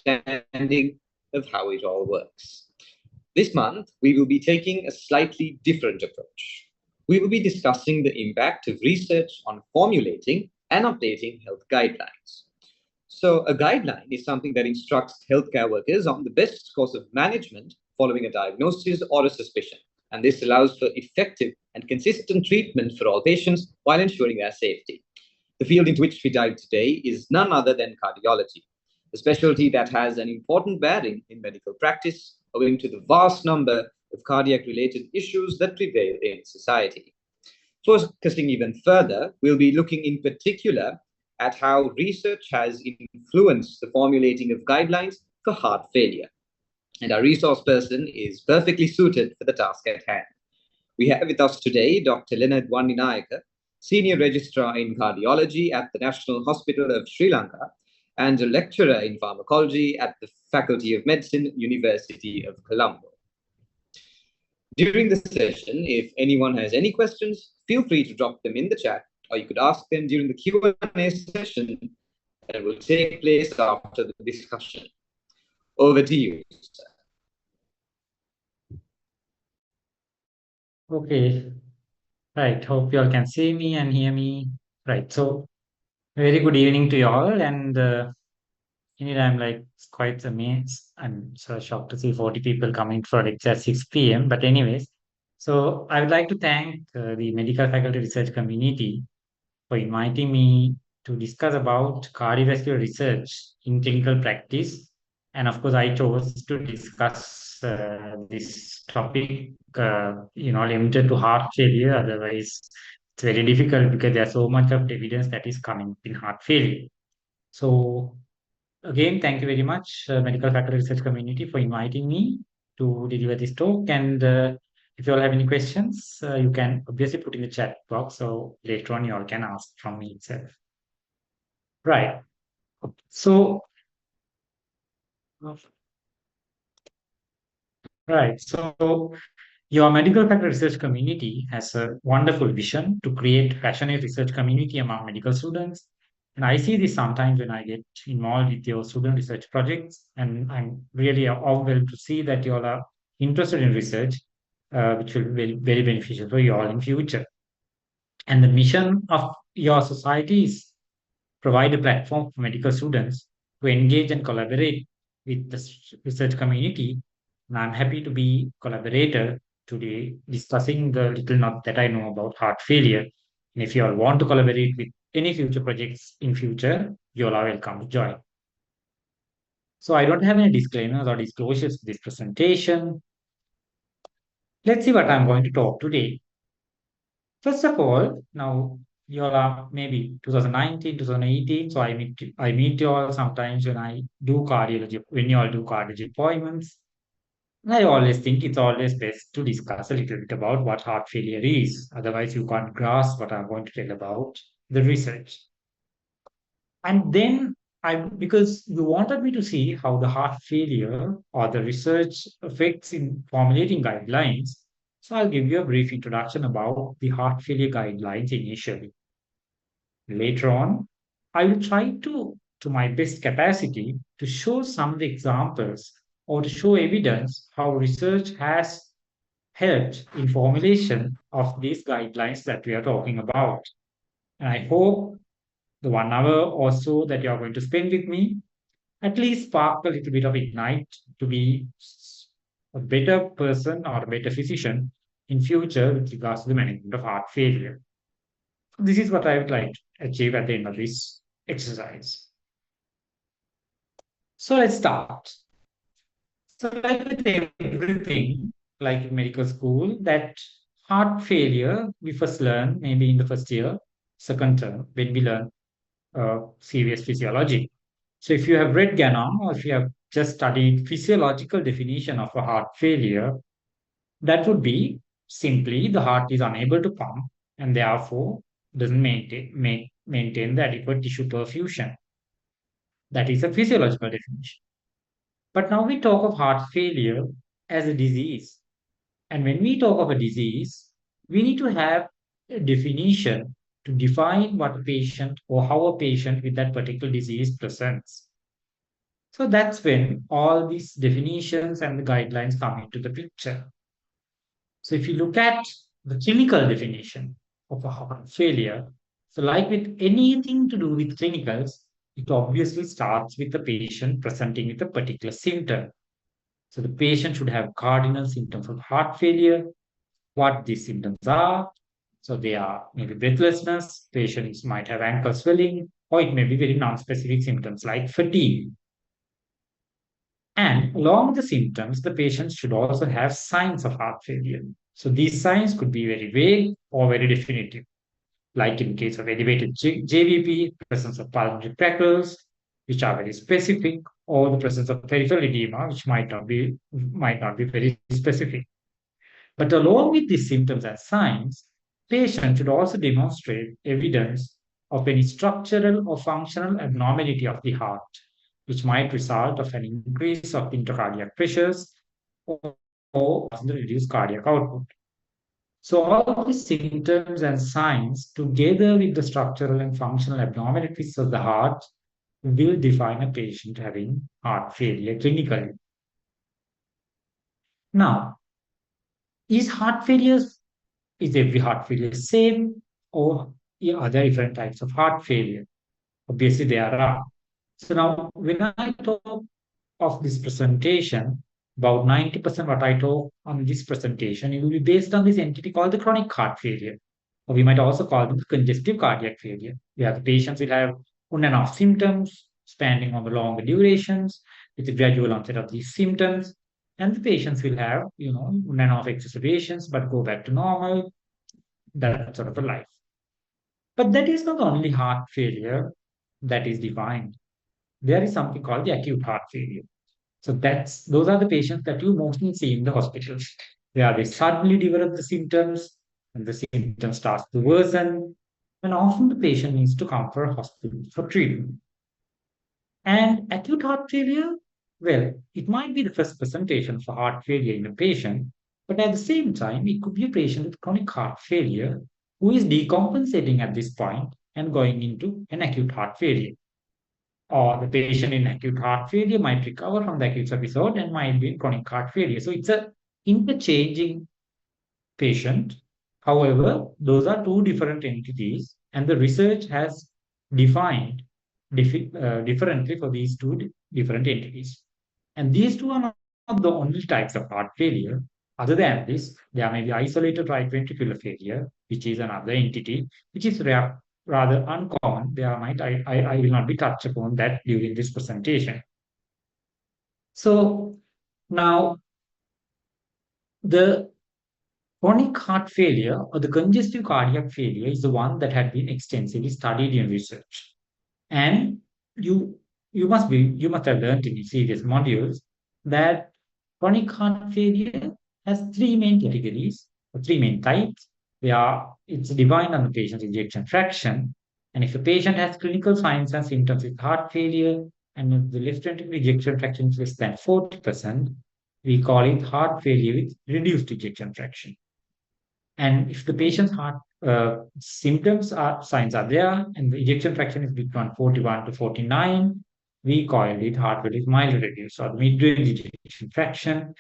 understanding of how it all works. This month, we will be taking a slightly different approach. We will be discussing the impact of research on formulating and updating health guidelines. So, a guideline is something that instructs healthcare workers on the best course of management following a diagnosis or a suspicion. And this allows for effective and consistent treatment for all patients while ensuring their safety. The field into which we dive today is none other than cardiology, a specialty that has an important bearing in medical practice owing to the vast number of cardiac-related issues that prevail in society. Focusing even further, we'll be looking in particular at how research has influenced the formulating of guidelines for heart failure. And our resource person is perfectly suited for the task at hand. We have with us today Dr. Leonard Wanninayake, Senior Registrar in Cardiology at the National Hospital of Sri Lanka and a lecturer in pharmacology at the Faculty of Medicine, University of Colombo. During the session, if anyone has any questions, feel free to drop them in the chat, or you could ask them during the Q&A session that will take place after the discussion. Over to you, sir. Okay, right. Hope you all can see me and hear me. Right. So, very good evening to you all. And indeed, I'm like quite amazed. I'm so shocked to see 40 people coming for a lecture at 6 p.m. But, anyways, so I would like to thank the medical faculty research community for inviting me to discuss about cardiovascular research in clinical practice. And of course, I chose to discuss this topic, limited to heart failure. Otherwise, it's very difficult because there's so much of evidence that is coming in heart failure. So, again, thank you very much, medical faculty research community, for inviting me to deliver this talk. And if you all have any questions, you can obviously put in the chat box. So later on, you all can ask from me itself. Right. So, right. So your medical faculty research community has a wonderful vision to create passionate research community among medical students. And I see this sometimes when I get involved with your student research projects, and I'm really overwhelmed to see that you all are interested in research, which will be very, very beneficial for you all in future. And the mission of your society is provide a platform for medical students to engage and collaborate with the research community. And I'm happy to be collaborator today discussing the little not that I know about heart failure. And if you all want to collaborate with any future projects in future, you all are welcome to join. So I don't have any disclaimers or disclosures for this presentation. Let's see what I'm going to talk today. First of all, now you all are maybe 2019, 2018. So I meet you all sometimes when I do cardiology, when you all do cardiology appointments. And I always think it's always best to discuss a little bit about what heart failure is. Otherwise, you can't grasp what I'm going to tell about the research. And then because you wanted me to see how the heart failure or the research affects in formulating guidelines, so I'll give you a brief introduction about the heart failure guidelines initially. Later on, I will try to my best capacity, to show some of the examples or to show evidence how research has helped in formulation of these guidelines that we are talking about. And I hope the 1 hour or so that you are going to spend with me at least spark a little bit of ignite to be a better person or a better physician in future with regards to the management of heart failure. This is what I would like to achieve at the end of this exercise. So let's start. So like with everything, like in medical school, that heart failure we first learn maybe in the first year, second term, when we learn serious physiology. So if you have read Ganon or if you have just studied physiological definition of a heart failure, that would be simply the heart is unable to pump and therefore doesn't maintain the adequate tissue perfusion. That is a physiological definition. But now we talk of heart failure as a disease. And when we talk of a disease, we need to have a definition to define what a patient or how a patient with that particular disease presents. So that's when all these definitions and the guidelines come into the picture. So if you look at the clinical definition of a heart failure, so like with anything to do with clinicals, it obviously starts with the patient presenting with a particular symptom. So the patient should have cardinal symptoms of heart failure, what these symptoms are. So they are maybe breathlessness, patients might have ankle swelling, or it may be very non-specific symptoms like fatigue. And along with the symptoms, the patient should also have signs of heart failure. So these signs could be very vague or very definitive, like in case of elevated JVP, presence of pulmonary freckles, which are very specific, or the presence of peripheral edema, which might not be very specific. But along with these symptoms and signs, patient should also demonstrate evidence of any structural or functional abnormality of the heart, which might result of an increase of intracardiac pressures or the reduced cardiac output. So all these symptoms and signs, together with the structural and functional abnormalities of the heart, will define a patient having heart failure clinically. Now, is heart failure is every heart failure same, or are there different types of heart failure? Obviously, there are. So now, when I talk of this presentation, about 90% what I talk on this presentation, it will be based on this entity called the chronic heart failure, or we might also call them the congestive cardiac failure, where the patients will have on and off symptoms spanning over longer durations with the gradual onset of these symptoms. And the patients will have, on and off exacerbations, but go back to normal, that sort of a life. But that is not the only heart failure that is defined. There is something called the acute heart failure. So those are the patients that you mostly see in the hospitals, where they suddenly develop the symptoms and the symptoms starts to worsen, and often the patient needs to come for a hospital for treatment. And acute heart failure, well, it might be the first presentation for heart failure in a patient, but at the same time, it could be a patient with chronic heart failure who is decompensating at this point and going into an acute heart failure. Or the patient in acute heart failure might recover from the acute episode and might be in chronic heart failure. So it's a interchanging patient. However, those are two different entities, and the research has defined differently for these two different entities. And these two are not the only types of heart failure. Other than this, there may be isolated right ventricular failure, which is another entity, which is rather uncommon. I will not be touched upon that during this presentation. So now the chronic heart failure or the congestive cardiac failure is the one that had been extensively studied in research. And you must have learned in your previous modules that chronic heart failure has three main categories or three main types. It's defined on the patient's ejection fraction. And if a patient has clinical signs and symptoms with heart failure, and if the left ventricular ejection fraction is less than 40%, we call it heart failure with reduced ejection fraction. And if the patient's heart signs are there, and the ejection fraction is between 41 to 49, we call it heart failure with mildly reduced or the mid-range ejection fraction.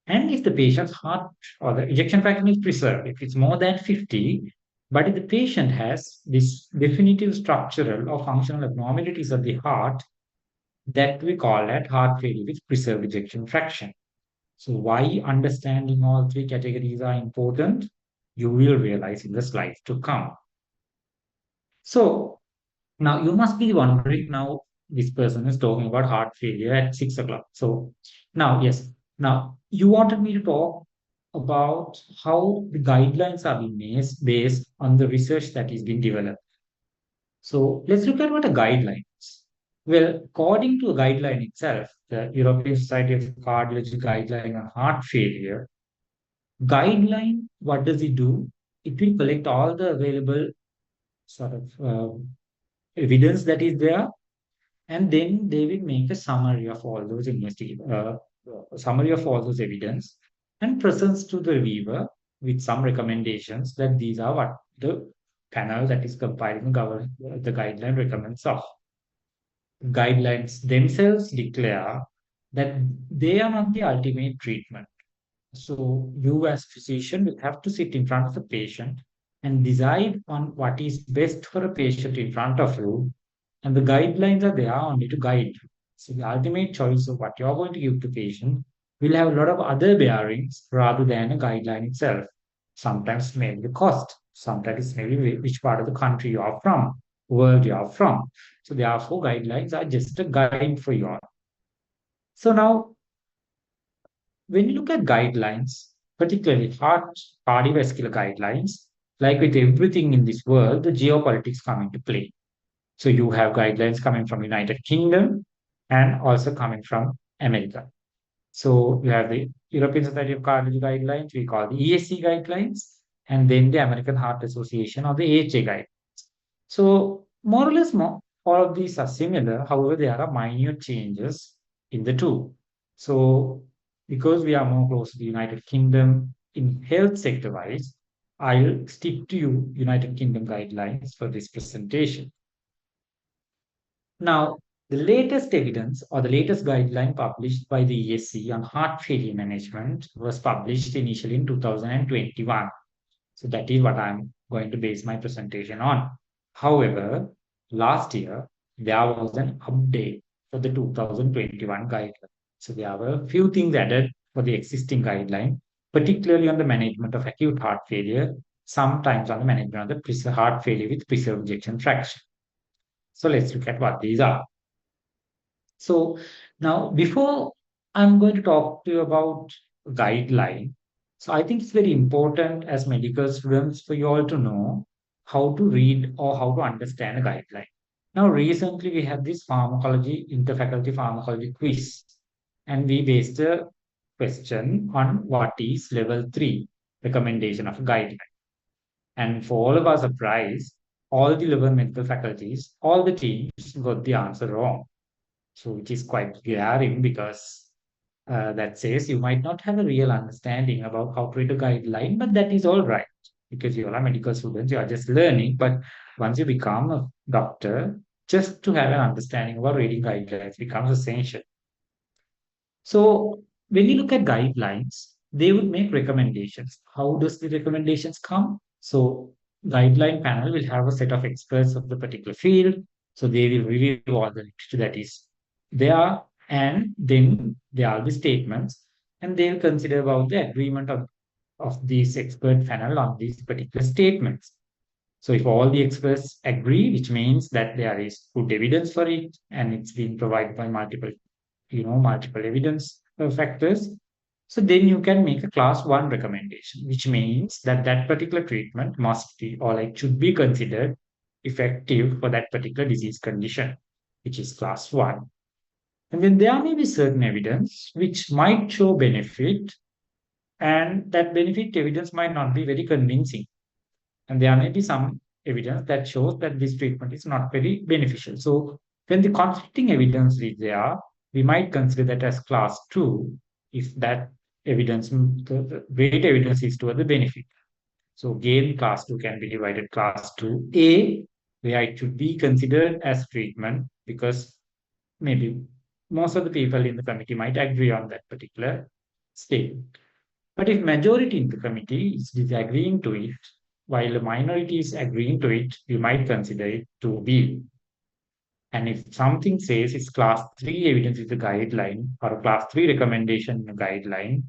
And if the patient's heart or the ejection fraction is preserved, if it's more than 50, but if the patient has this definitive structural or functional abnormalities of the heart, that we call that heart failure with preserved ejection fraction. So why understanding all three categories are important, you will realize in the slides to come. So now you must be wondering, now this person is talking about heart failure at 6 o'clock. So now, yes, now you wanted me to talk about how the guidelines are being made based on the research that is being developed. So let's look at what a guideline is. Well, according to a guideline itself, the European Society of Cardiology guideline on heart failure, guideline, what does it do? It will collect all the available sort of evidence that is there, and then they will make a summary of all those summary of all those evidence and presents to the reviewer with some recommendations that these are what the panel that is compiling the guideline recommends of. guidelines themselves declare that they are not the ultimate treatment. So you as physician will have to sit in front of the patient and decide on what is best for a patient in front of you. And the guidelines are there only to guide you. So the ultimate choice of what you're going to give to patient will have a lot of other bearings rather than a guideline itself. Sometimes maybe the cost, sometimes maybe which part of the country you are from, world you are from. So therefore, guidelines are just a guide for you all. So now when you look at guidelines, particularly heart cardiovascular guidelines, like with everything in this world, the geopolitics come into play. So you have guidelines coming from United Kingdom and also coming from America. So you have the European Society of Cardiology guidelines, we call the ESC guidelines, and then the American Heart Association or the AHA guidelines. So more or less, all of these are similar. However, there are minor changes in the two. So because we are more close to the United Kingdom in health sector wise, I'll stick to United Kingdom guidelines for this presentation. Now, the latest evidence or the latest guideline published by the ESC on heart failure management was published initially in 2021. So that is what I'm going to base my presentation on. However, last year there was an update for the 2021 guideline. So there were a few things added for the existing guideline, particularly on the management of acute heart failure, sometimes on the management of the heart failure with preserved ejection fraction. So let's look at what these are. So now, before I'm going to talk to you about guideline, so I think it's very important as medical students for you all to know how to read or how to understand a guideline. Now, recently we had this pharmacology, interfaculty pharmacology quiz, and we based a question on what is level 3 recommendation of a guideline. And for all of our surprise, all the 11 medical faculties, all the teams got the answer wrong. So which is quite glaring because that says you might not have a real understanding about how to read a guideline, but that is all right because you all are medical students, you are just learning. But once you become a doctor, just to have an understanding about reading guidelines becomes essential. So when you look at guidelines, they would make recommendations. How does the recommendations come? So guideline panel will have a set of experts of the particular field. So they will review all the literature that is there, and then there are the statements, and they'll consider about the agreement of these expert panel on these particular statements. So if all the experts agree, which means that there is good evidence for it, and it's been provided by multiple evidence factors. So then you can make a class 1 recommendation, which means that that particular treatment must be or like should be considered effective for that particular disease condition, which is class 1. And then there may be certain evidence which might show benefit, and that benefit evidence might not be very convincing. And there may be some evidence that shows that this treatment is not very beneficial. So when the conflicting evidence is there, we might consider that as class 2 if that evidence, the great evidence is toward the benefit. So again, class 2 can be divided class 2A, where it should be considered as treatment because maybe most of the people in the committee might agree on that particular statement. But if majority in the committee is disagreeing to it, while a minority is agreeing to it, we might consider it to be. And if something says it's class 3 evidence is a guideline or a class 3 recommendation in a guideline,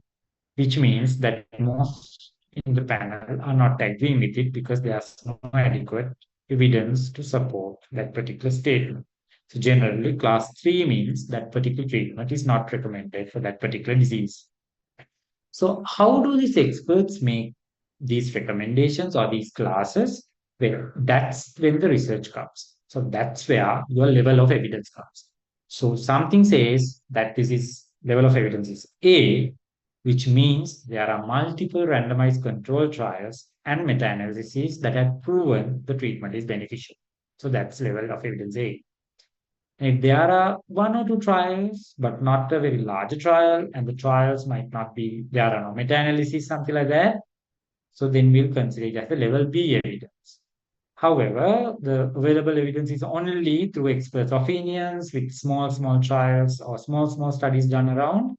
which means that most in the panel are not agreeing with it because there's no adequate evidence to support that particular statement. So generally, class 3 means that particular treatment is not recommended for that particular disease. So how do these experts make these recommendations or these classes? Well, that's when the research comes. So that's where your level of evidence comes. So something says that this is level of evidence is A, which means there are multiple randomized control trials and meta-analyses that have proven the treatment is beneficial. So that's level of evidence A. If there are 1 or 2 trials, but not a very large trial, and the trials might not be, there are no meta-analysis, something like that. So then we'll consider it as the level B evidence. However, the available evidence is only through experts' opinions with small trials or small studies done around.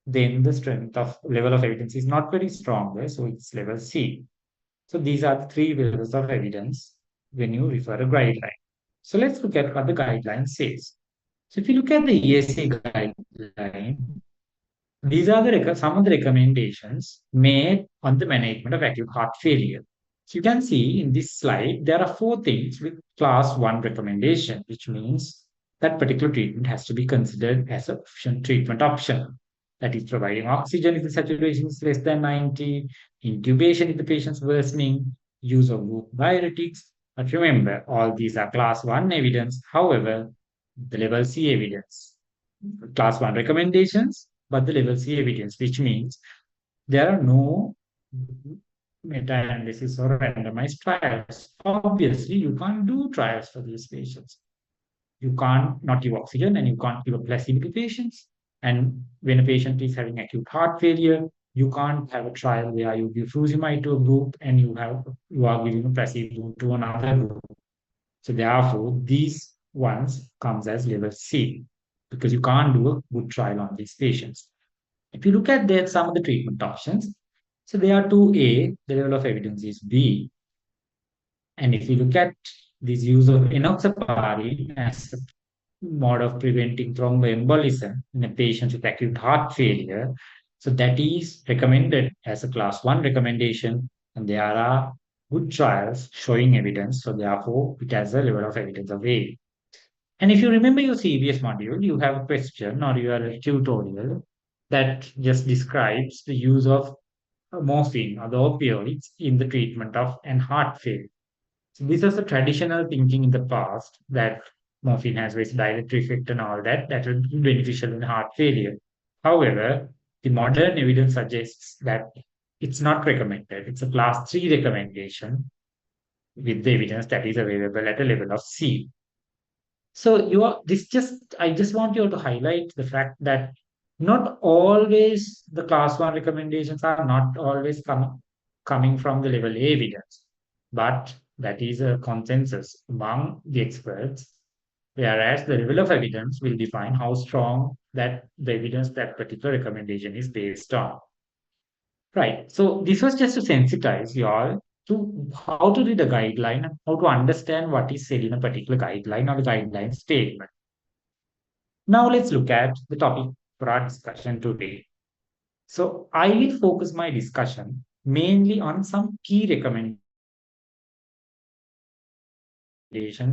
Then the strength of level of evidence is not very strong, right? So it's level C. So these are the three levels of evidence when you refer a guideline. So let's look at what the guideline says. So if you look at the ESC guideline, these are some of the recommendations made on the management of acute heart failure. So you can see in this slide, there are 4 things with class 1 recommendation, which means that particular treatment has to be considered as a treatment option. That is providing oxygen if the saturation is less than 90, intubation if the patient's worsening, use of loop diuretics. But remember, all these are class 1 evidence. However, the level C evidence, class 1 recommendations, but the level C evidence, which means there are no meta-analysis or randomized trials. Obviously, you can't do trials for these patients. You can't not give oxygen and you can't give a placebo to patients. And when a patient is having acute heart failure, you can't have a trial where you give fusimide to a group and you are giving a placebo to another group. So therefore, these ones comes as level C because you can't do a good trial on these patients. If you look at that, some of the treatment options, so they are 2A, the level of evidence is B. And if you look at this use of enoxaparin as a mode of preventing thromboembolism in a patient with acute heart failure, so that is recommended as a class 1 recommendation, and there are good trials showing evidence, so therefore it has a level of evidence of A. And if you remember your CBS module, you have a question or you have a tutorial that just describes the use of morphine or the opioids in the treatment of an heart failure. So this was the traditional thinking in the past that morphine has vasodilatory effect and all that, that would be beneficial in heart failure. However, the modern evidence suggests that it's not recommended. It's a class 3 recommendation with the evidence that is available at a level of C. So I just want you to highlight the fact that not always the class 1 recommendations are not always coming from the level A evidence, but that is a consensus among the experts, whereas the level of evidence will define how strong that the evidence that particular recommendation is based on. Right. So this was just to sensitize you all to how to read a guideline, how to understand what is said in a particular guideline or the guideline statement. Now let's look at the topic for our discussion today. So I will focus my discussion mainly on some key recommendations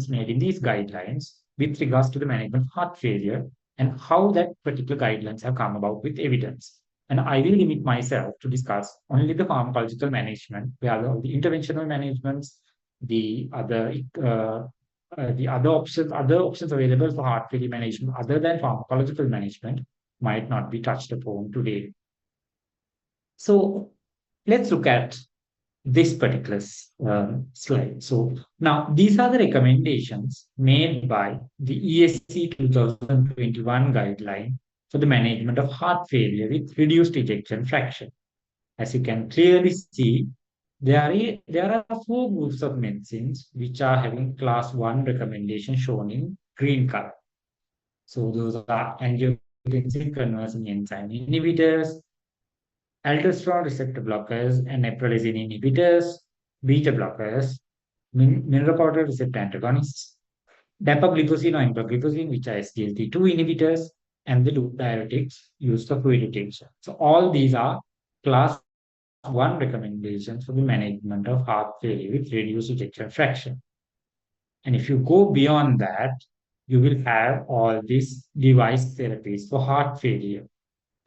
made in these guidelines with regards to the management of heart failure and how that particular guidelines have come about with evidence. And I will limit myself to discuss only the pharmacological management, where the interventional managements, the other options available for heart failure management other than pharmacological management might not be touched upon today. So let's look at this particular slide. So now these are the recommendations made by the ESC 2021 guideline for the management of heart failure with reduced ejection fraction. As you can clearly see, there are 4 groups of medicines which are having class 1 recommendation shown in green color. So those are angiotensin converting enzyme inhibitors, aldosterone receptor blockers and neprilysin inhibitors, beta blockers, mineralocorticoid receptor antagonists, dapagliflozin or empagliflozin, which are SGLT2 inhibitors, and the loop diuretics used for fluid retention. So all these are class 1 recommendations for the management of heart failure with reduced ejection fraction. And if you go beyond that, you will have all these device therapies for heart failure.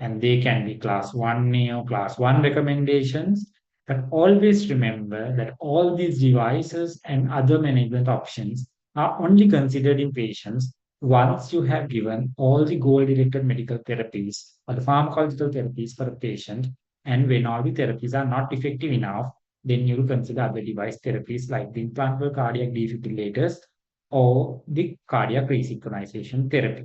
And they can be class 1A or class 1 recommendations. But always remember that all these devices and other management options are only considered in patients once you have given all the goal-directed medical therapies or the pharmacological therapies for a patient. And when all the therapies are not effective enough, then you will consider other device therapies like the implantable cardiac defibrillators or the cardiac resynchronization therapy.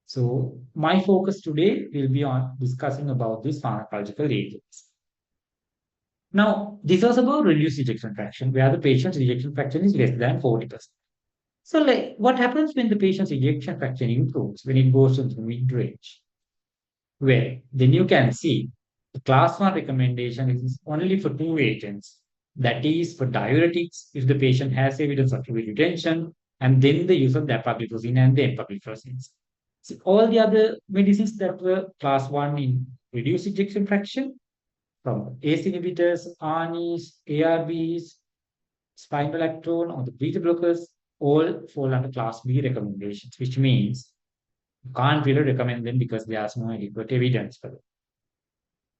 So my focus today will be on discussing about these pharmacological agents. Now, this was about reduced ejection fraction, where the patient's ejection fraction is less than 40%. So, like, what happens when the patient's ejection fraction improves when it goes into the mid range? Well, then you can see the class 1 recommendation is only for two agents. That is for diuretics if the patient has evidence of fluid retention, and then the use of dapagliflozin and the empagliflozin. So all the other medicines that were class 1 in reduced ejection fraction, from ACE inhibitors, ARNIs, ARBs, spironolactone, or the beta blockers, all fall under class B recommendations, which means you can't really recommend them because there's no adequate evidence for them.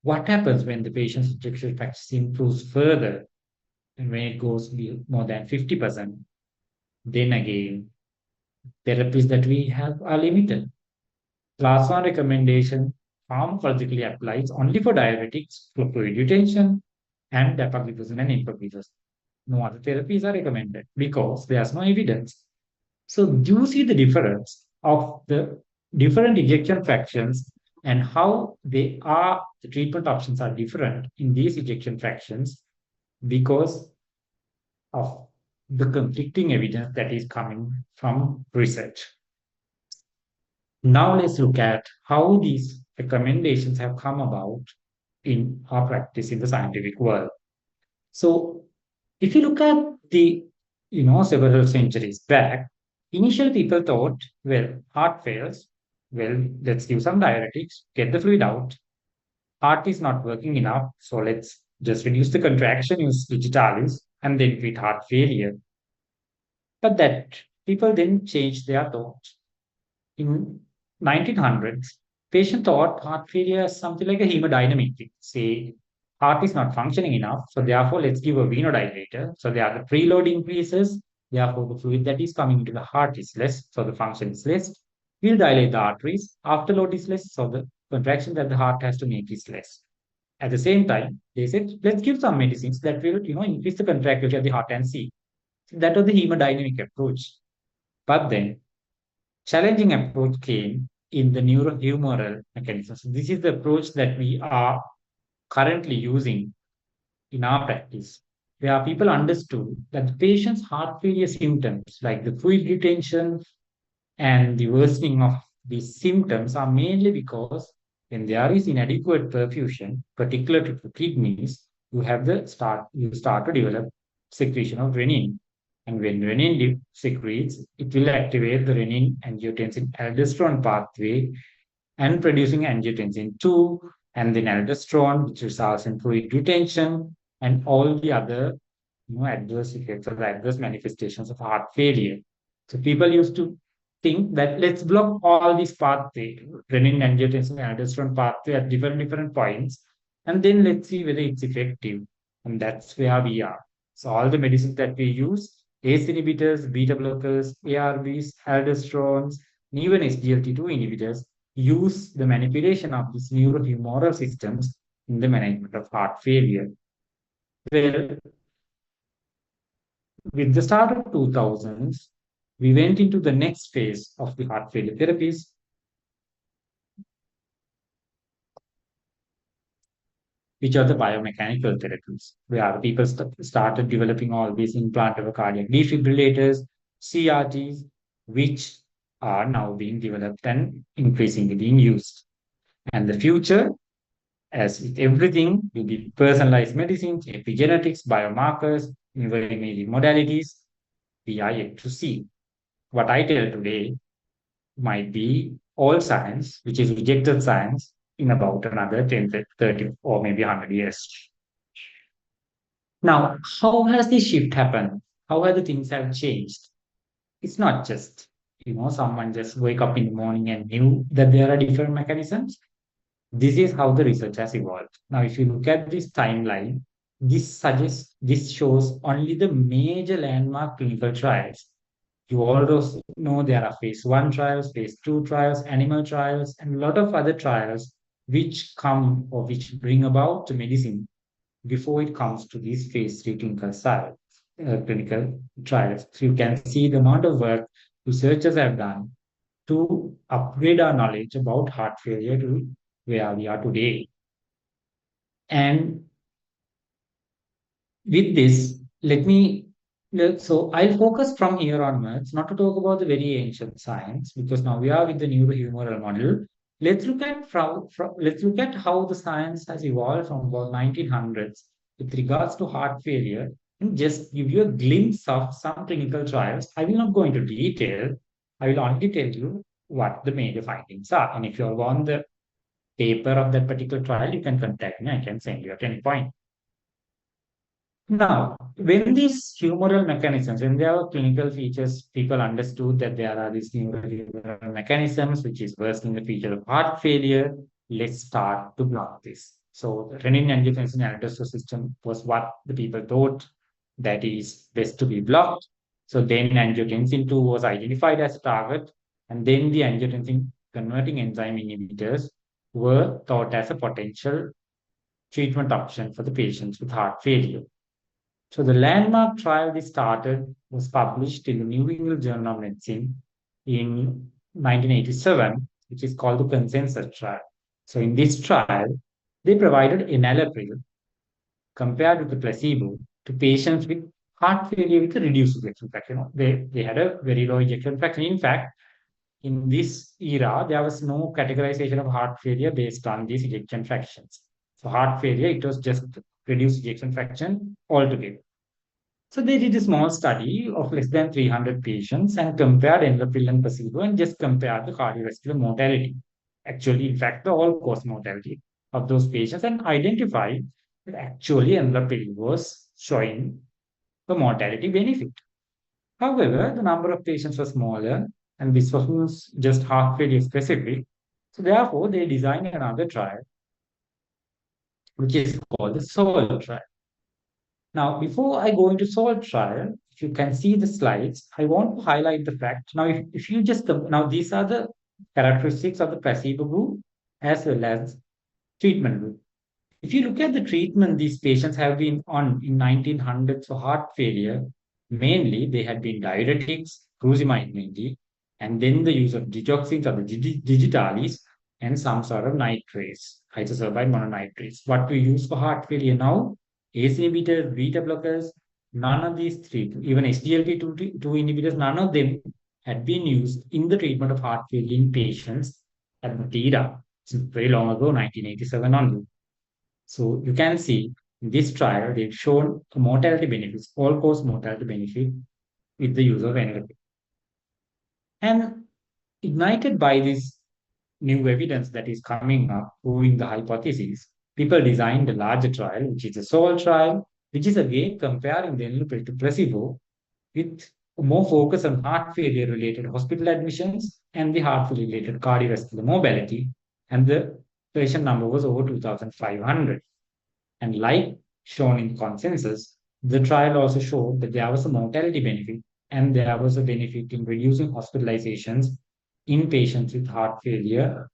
What happens when the patient's ejection fraction improves further and when it goes more than 50%? Then again, therapies that we have are limited. Class 1 recommendation pharmacologically applies only for diuretics, for fluid retention, and dapagliflozin and empagliflozin. No other therapies are recommended because there's no evidence. So, do you see the difference of the different ejection fractions and how the treatment options are different in these ejection fractions because of the conflicting evidence that is coming from research? Now, let's look at how these recommendations have come about in our practice in the scientific world. So, if you look at several centuries back, initially people thought, well, heart fails. Well, let's give some diuretics, get the fluid out. Heart is not working enough, so let's just reduce the contraction, use digitalis, and then treat heart failure. But that people then changed their thoughts. In 1900s, patient thought heart failure is something like a hemodynamic thing. Say, heart is not functioning enough, so therefore let's give a venodilator. So there the preload increases, therefore the fluid that is coming into the heart is less, so the function is less. We'll dilate the arteries. Afterload is less, so the contraction that the heart has to make is less. At the same time, they said, let's give some medicines that will, increase the contractility of the heart and see. That was the hemodynamic approach. But then challenging approach came in the neurohumoral mechanisms. This is the approach that we are currently using in our practice, where people understood that the patient's heart failure symptoms, like the fluid retention and the worsening of these symptoms, are mainly because when there is inadequate perfusion, particularly to kidneys, you start to develop secretion of renin. And when renin secretes, it will activate the renin angiotensin aldosterone pathway and producing angiotensin 2, and then aldosterone, which results in fluid retention and all the other adverse effects or adverse manifestations of heart failure. So people used to think that let's block all these pathway, renin, angiotensin, aldosterone pathway at different points, and then let's see whether it's effective. And that's where we are. So all the medicines that we use, ACE inhibitors, beta blockers, ARBs, aldosterones, and even SGLT2 inhibitors, use the manipulation of these neurohumoral systems in the management of heart failure. Well, with the start of 2000s, we went into the next phase of the heart failure therapies, which are the biomechanical therapies, where people started developing all these implantable cardiac defibrillators, CRTs, which are now being developed and increasingly being used. And the future, as with everything, will be personalized medicines, epigenetics, biomarkers, neuroimaging modalities. We are yet to see. What I tell today might be all science, which is rejected science, in about another 10, 30, or maybe 100 years. Now, how has this shift happened? How have the things have changed? It's not just, someone just wake up in the morning and knew that there are different mechanisms. This is how the research has evolved. Now, if you look at this timeline, this shows only the major landmark clinical trials. You also know there are phase 1 trials, phase 2 trials, animal trials, and a lot of other trials which come or which bring about the medicine before it comes to these phase 3 clinical trials. So you can see the amount of work researchers have done to upgrade our knowledge about heart failure to where we are today. And with this, so I'll focus from here onwards, not to talk about the very ancient science, because now we are with the neurohumoral model. Let's look at how the science has evolved from about 1900s with regards to heart failure, and just give you a glimpse of some clinical trials. I will not go into detail. I will only tell you what the major findings are. And if you want the paper of that particular trial, you can contact me. I can send you at any point. Now, when these humoral mechanisms, when there are clinical features, people understood that there are these neurohumoral mechanisms, which is worsening the feature of heart failure. Let's start to block this. So, the renin-angiotensin-aldosterone system was what the people thought that is best to be blocked. So then angiotensin 2 was identified as a target, and then the angiotensin converting enzyme inhibitors were thought as a potential treatment option for the patients with heart failure. So the landmark trial we started was published in the New England Journal of Medicine in 1987, which is called the consensus trial. So in this trial, they provided enalapril compared with the placebo to patients with heart failure with a reduced ejection fraction. They had a very low ejection fraction. In fact, in this era, there was no categorization of heart failure based on these ejection fractions. So heart failure, it was just reduced ejection fraction altogether. So they did a small study of less than 300 patients and compared enalapril and placebo and just compared the cardiovascular mortality. Actually, in fact, the all-cause mortality of those patients, and identified that actually enalapril was showing the mortality benefit. However, the number of patients was smaller, and this was just heart failure specific. So therefore, they designed another trial, which is called the SOUL trial. Now, before I go into SOUL trial, if you can see the slides, I want to highlight the fact. Now, if you just now these are the characteristics of the placebo group as well as treatment group. If you look at the treatment these patients have been on in 1900s for heart failure, mainly they had been diuretics, cruisamide mainly, and then the use of digoxins or the digitalis and some sort of nitrates, isosorbide mononitrates. What we use for heart failure now, ACE inhibitors, beta blockers, none of these three, even SGLT2 inhibitors, none of them had been used in the treatment of heart failure in patients at the era, since very long ago, 1987 only. So you can see in this trial, they've shown a mortality benefits, all-cause mortality benefit with the use of NLP. And ignited by this new evidence that is coming up, proving the hypothesis, people designed a larger trial, which is a SOUL trial, which is again comparing the NLP to placebo with more focus on heart failure-related hospital admissions and the heart failure-related cardiovascular mobility. And the patient number was over 2,500. And like shown in consensus, the trial also showed that there was a mortality benefit and there was a benefit in reducing hospitalizations in patients with heart failure,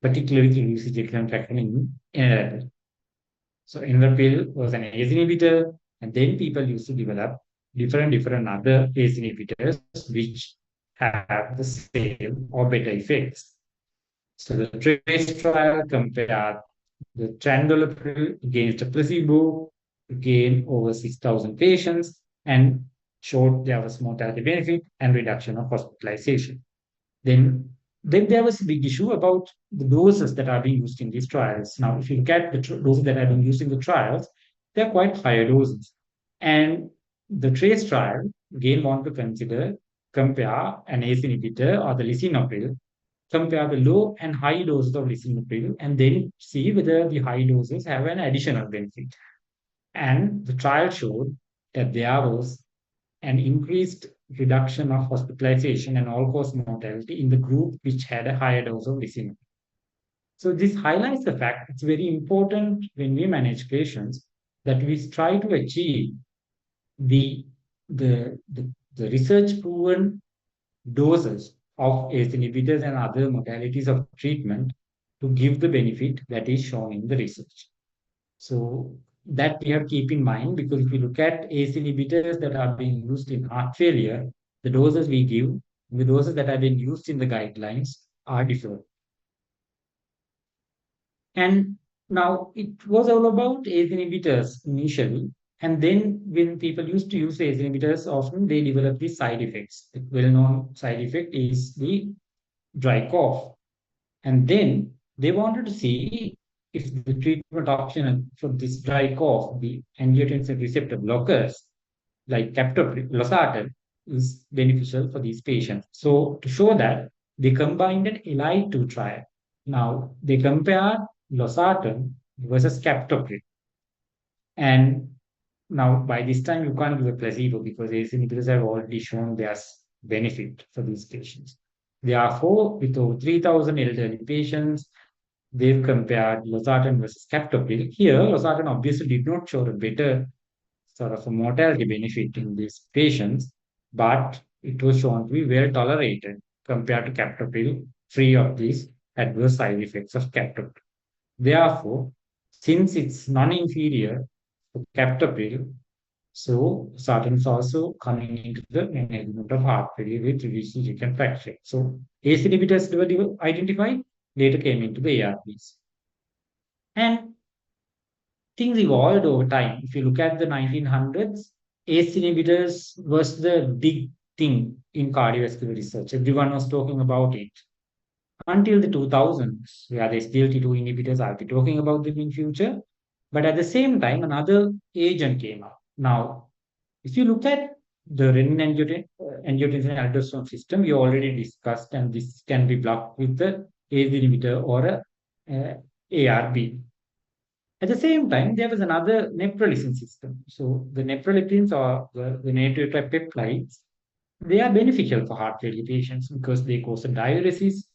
particularly through ejection fraction in enalapril. So enalapril was an ACE inhibitor, and then people used to develop different other ACE inhibitors which have the same or better effects. So the TRACE trial compared the Trandolapril against a placebo, again over 6,000 patients, and showed there was mortality benefit and reduction of hospitalization. Then there was a big issue about the doses that are being used in these trials. Now, if you look at the doses that are being used in the trials, they're quite higher doses. And the TRACE trial, again, want to compare an ACE inhibitor or the lisinopril, compare the low and high doses of lisinopril, and then see whether the high doses have an additional benefit. And the trial showed that there was an increased reduction of hospitalization and all-cause mortality in the group which had a higher dose of lisinopril. So this highlights the fact it's very important when we manage patients that we try to achieve the research proven doses of ACE inhibitors and other modalities of treatment to give the benefit that is shown in the research. So that we have to keep in mind, because if you look at ACE inhibitors that are being used in heart failure, the doses we give, the doses that have been used in the guidelines are different. And now it was all about ACE inhibitors initially, And then when people used to use the ACE inhibitors, often they develop these side effects. The well-known side effect is the dry cough. And then they wanted to see if the treatment option for this dry cough, the angiotensin receptor blockers, like captopril, losartan, is beneficial for these patients. So to show that, they combined an LI2 trial. Now they compared losartan versus captopril. And now by this time you can't give a placebo because ACE inhibitors have already shown their benefit for these patients. Therefore, with over 3,000 elderly patients, they've compared losartan versus captopril. Here, losartan obviously did not show a better sort of a mortality benefit in these patients, but it was shown to be well tolerated compared to captopril, free of these adverse side effects of captopril. Therefore, since it's non-inferior to captopril, so losartan is also coming into the management of heart failure with reduced ejection fraction. So ACE inhibitors were identified, later came into the ARBs. And things evolved over time. If you look at the 1900s, ACE inhibitors was the big thing in cardiovascular research. Everyone was talking about it until the 2000s, where the SGLT2 inhibitors, I'll be talking about them in future. But at the same time, another agent came up. Now, if you look at the renin-angiotensin-aldosterone system, we already discussed, and this can be blocked with the ACE inhibitor or a ARB. At the same time, there was another neprilysin system. So the neprilypins or the natriuretic peptides, they are beneficial for heart failure patients because they cause a diuresis.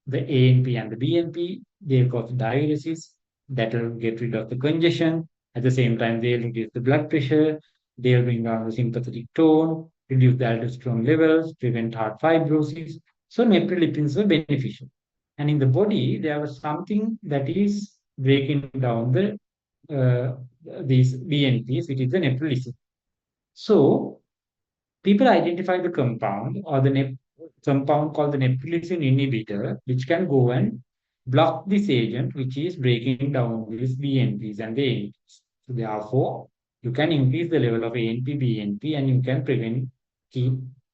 The ANP and the BNP, they cause diuresis that will get rid of the congestion. At the same time, they'll reduce the blood pressure, they'll bring down the sympathetic tone, reduce the aldosterone levels, prevent heart fibrosis. So neprilypins were beneficial. And in the body, there was something that is breaking down these BNPs, which is the neprilysin. So people identify the compound or the compound called the neprilysin inhibitor, which can go and block this agent, which is breaking down these BNPs and the ANPs. So therefore, you can increase the level of ANP, BNP, and you can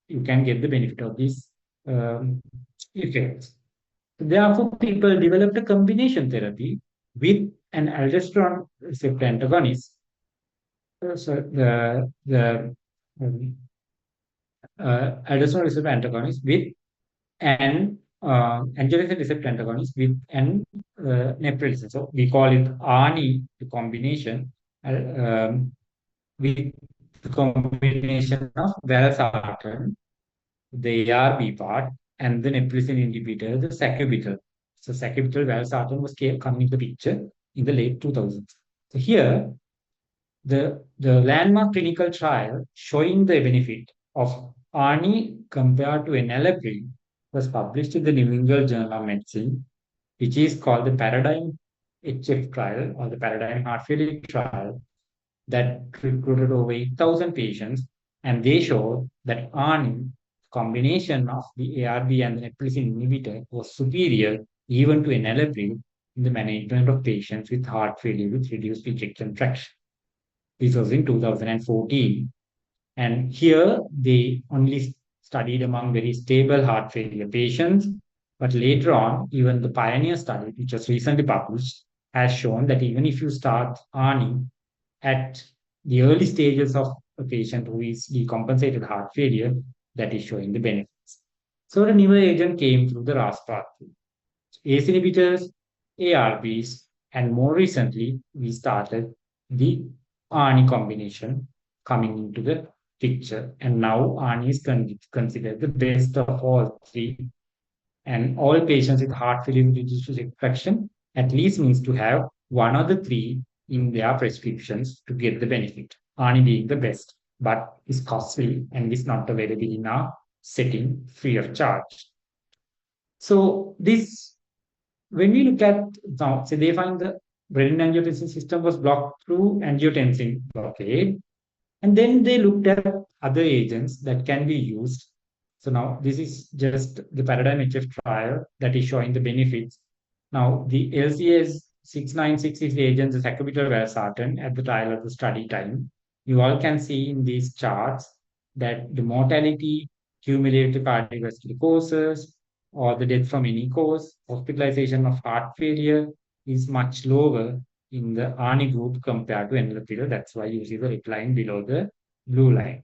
you can get the benefit of these effects. Therefore, people developed a combination therapy with an aldosterone receptor antagonist. So um, aldosterone receptor antagonist with an angiotensin receptor antagonist with an neprilysin. So we call it ARNI, the combination with the combination of valsartan, the ARB part, and the neprilysin inhibitor, the sacubitril. So sacubitril valsartan was coming into the picture in the late 2000s. So here, the landmark clinical trial showing the benefit of ARNI compared to enalapril was published in the New England Journal of Medicine, which is called the Paradigm HF trial or the Paradigm Heart Failure trial that recruited over 8,000 patients, and they showed that ARNI combination of the ARB and the neprilysin inhibitor was superior even to enalapril in the management of patients with heart failure with reduced ejection fraction. This was in 2014. And here they only studied among very stable heart failure patients. But later on, even the Pioneer study, which was recently published, has shown that even if you start ARNI at the early stages of a patient who is decompensated heart failure, that is showing the benefits. So the newer agent came through the RAS pathway. ACE inhibitors, ARBs, and more recently, we started the ARNI combination coming into the picture. And now ARNI is considered the best of all three. And all patients with heart failure with reduced ejection fraction at least needs to have one of the three in their prescriptions to get the benefit. ARNI being the best, but is costly and is not available in our setting free of charge. So this, when we look at now, say they find the renin-angiotensin system was blocked through angiotensin blockade, and then they looked at other agents that can be used. So now this is just the Paradigm HF trial that is showing the benefits. Now the LCS 696 is the agent, the sacubitril valsartan at the trial of the study time. You all can see in these charts that the mortality, cumulative cardiovascular causes, or the death from any cause, hospitalization of heart failure is much lower in the ARNI group compared to another period. That's why you see the red line below the blue line.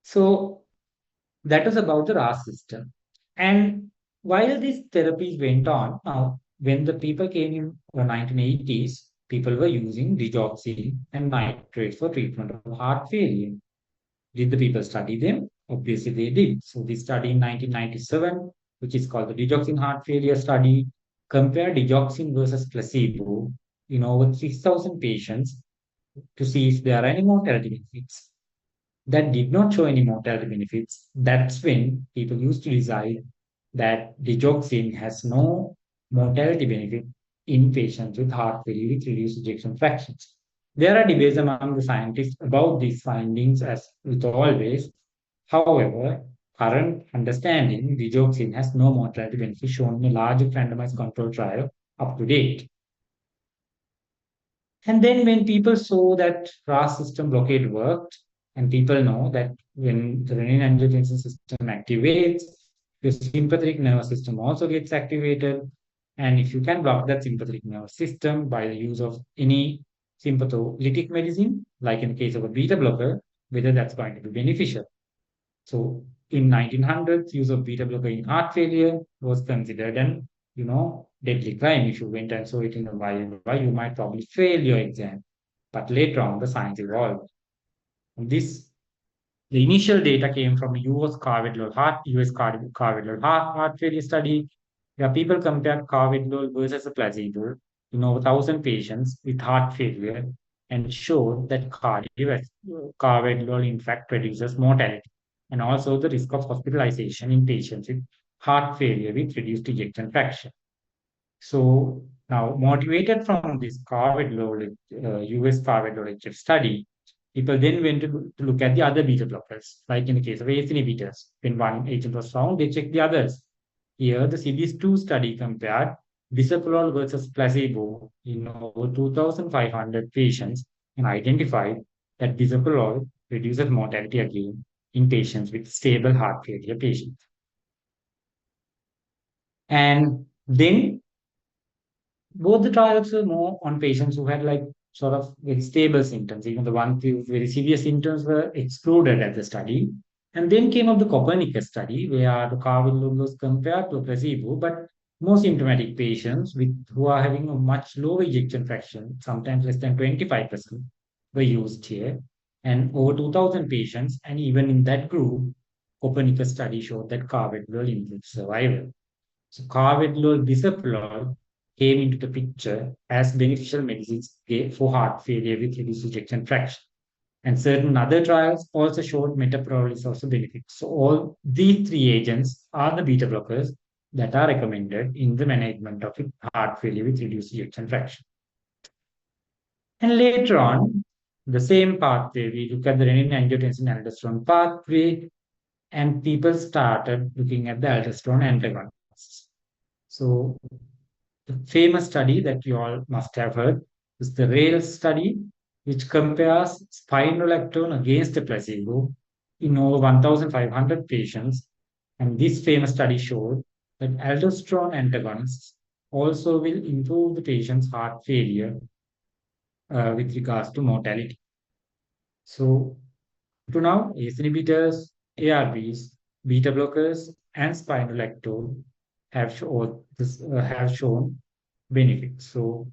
So that was about the RAS system. And while these therapies went on, now when the people came in the 1980s, people were using digoxin and nitrate for treatment of heart failure. Did the people study them? Obviously, they did. So, they study in 1997, which is called the digoxin heart failure study, compared digoxin versus placebo in over 6,000 patients to see if there are any mortality benefits. That did not show any mortality benefits. That's when people used to decide that digoxin has no mortality benefit in patients with heart failure with reduced ejection fractions. There are debates among the scientists about these findings, as with always. However, current understanding, digoxin has no mortality benefit shown in a large randomized control trial up to date. And then when people saw that RAS system blockade worked, and people know that when the renin-angiotensin system activates, your sympathetic nervous system also gets activated. And if you can block that sympathetic nervous system by the use of any sympatholytic medicine, like in the case of a beta blocker, whether that's going to be beneficial. So in 1900s, use of beta blocker in heart failure was considered an, deadly crime. If you went and saw it in the YMY, you might probably fail your exam. But later on, the science evolved. And the initial data came from US carvedilol heart failure study, where people compared carvedilol versus a placebo in over 1,000 patients with heart failure and showed that carvedilol in fact reduces mortality and also the risk of hospitalization in patients with heart failure with reduced ejection fraction. So now, motivated from this US carvedilol study, people then went to look at the other beta blockers, like in the case of ACE inhibitors. When one agent was found, they checked the others. Here, the CBS2 study compared bisoprolol versus placebo in over 2,500 patients and identified that bisoprolol reduces mortality again in patients with stable heart failure patients. And then both the trials were more on patients who had like sort of very stable symptoms. Even the ones with very severe symptoms were excluded at the study. And then came up the Copernicus study, where the carvedilol was compared to a placebo, but more symptomatic patients with who are having a much lower ejection fraction, sometimes less than 25%, were used here. And over 2,000 patients, and even in that group, Copernicus study showed that carvedilol improved survival. So carvedilol bisoprolol came into the picture as beneficial medicines for heart failure with reduced ejection fraction. And certain other trials also showed metoprolol is also benefits. So all these three agents are the beta blockers that are recommended in the management of heart failure with reduced ejection fraction. And later on, the same pathway, we look at the renin-angiotensin-aldosterone pathway, and people started looking at the aldosterone antagonists. So the famous study that you all must have heard is the RAILS study, which compares spironolactone against a placebo in over 1,500 patients. And this famous study showed that aldosterone antagonists also will improve the patient's heart failure with regards to mortality. So, to now, ACE inhibitors, ARBs, beta blockers, and spironolactone have shown benefits. So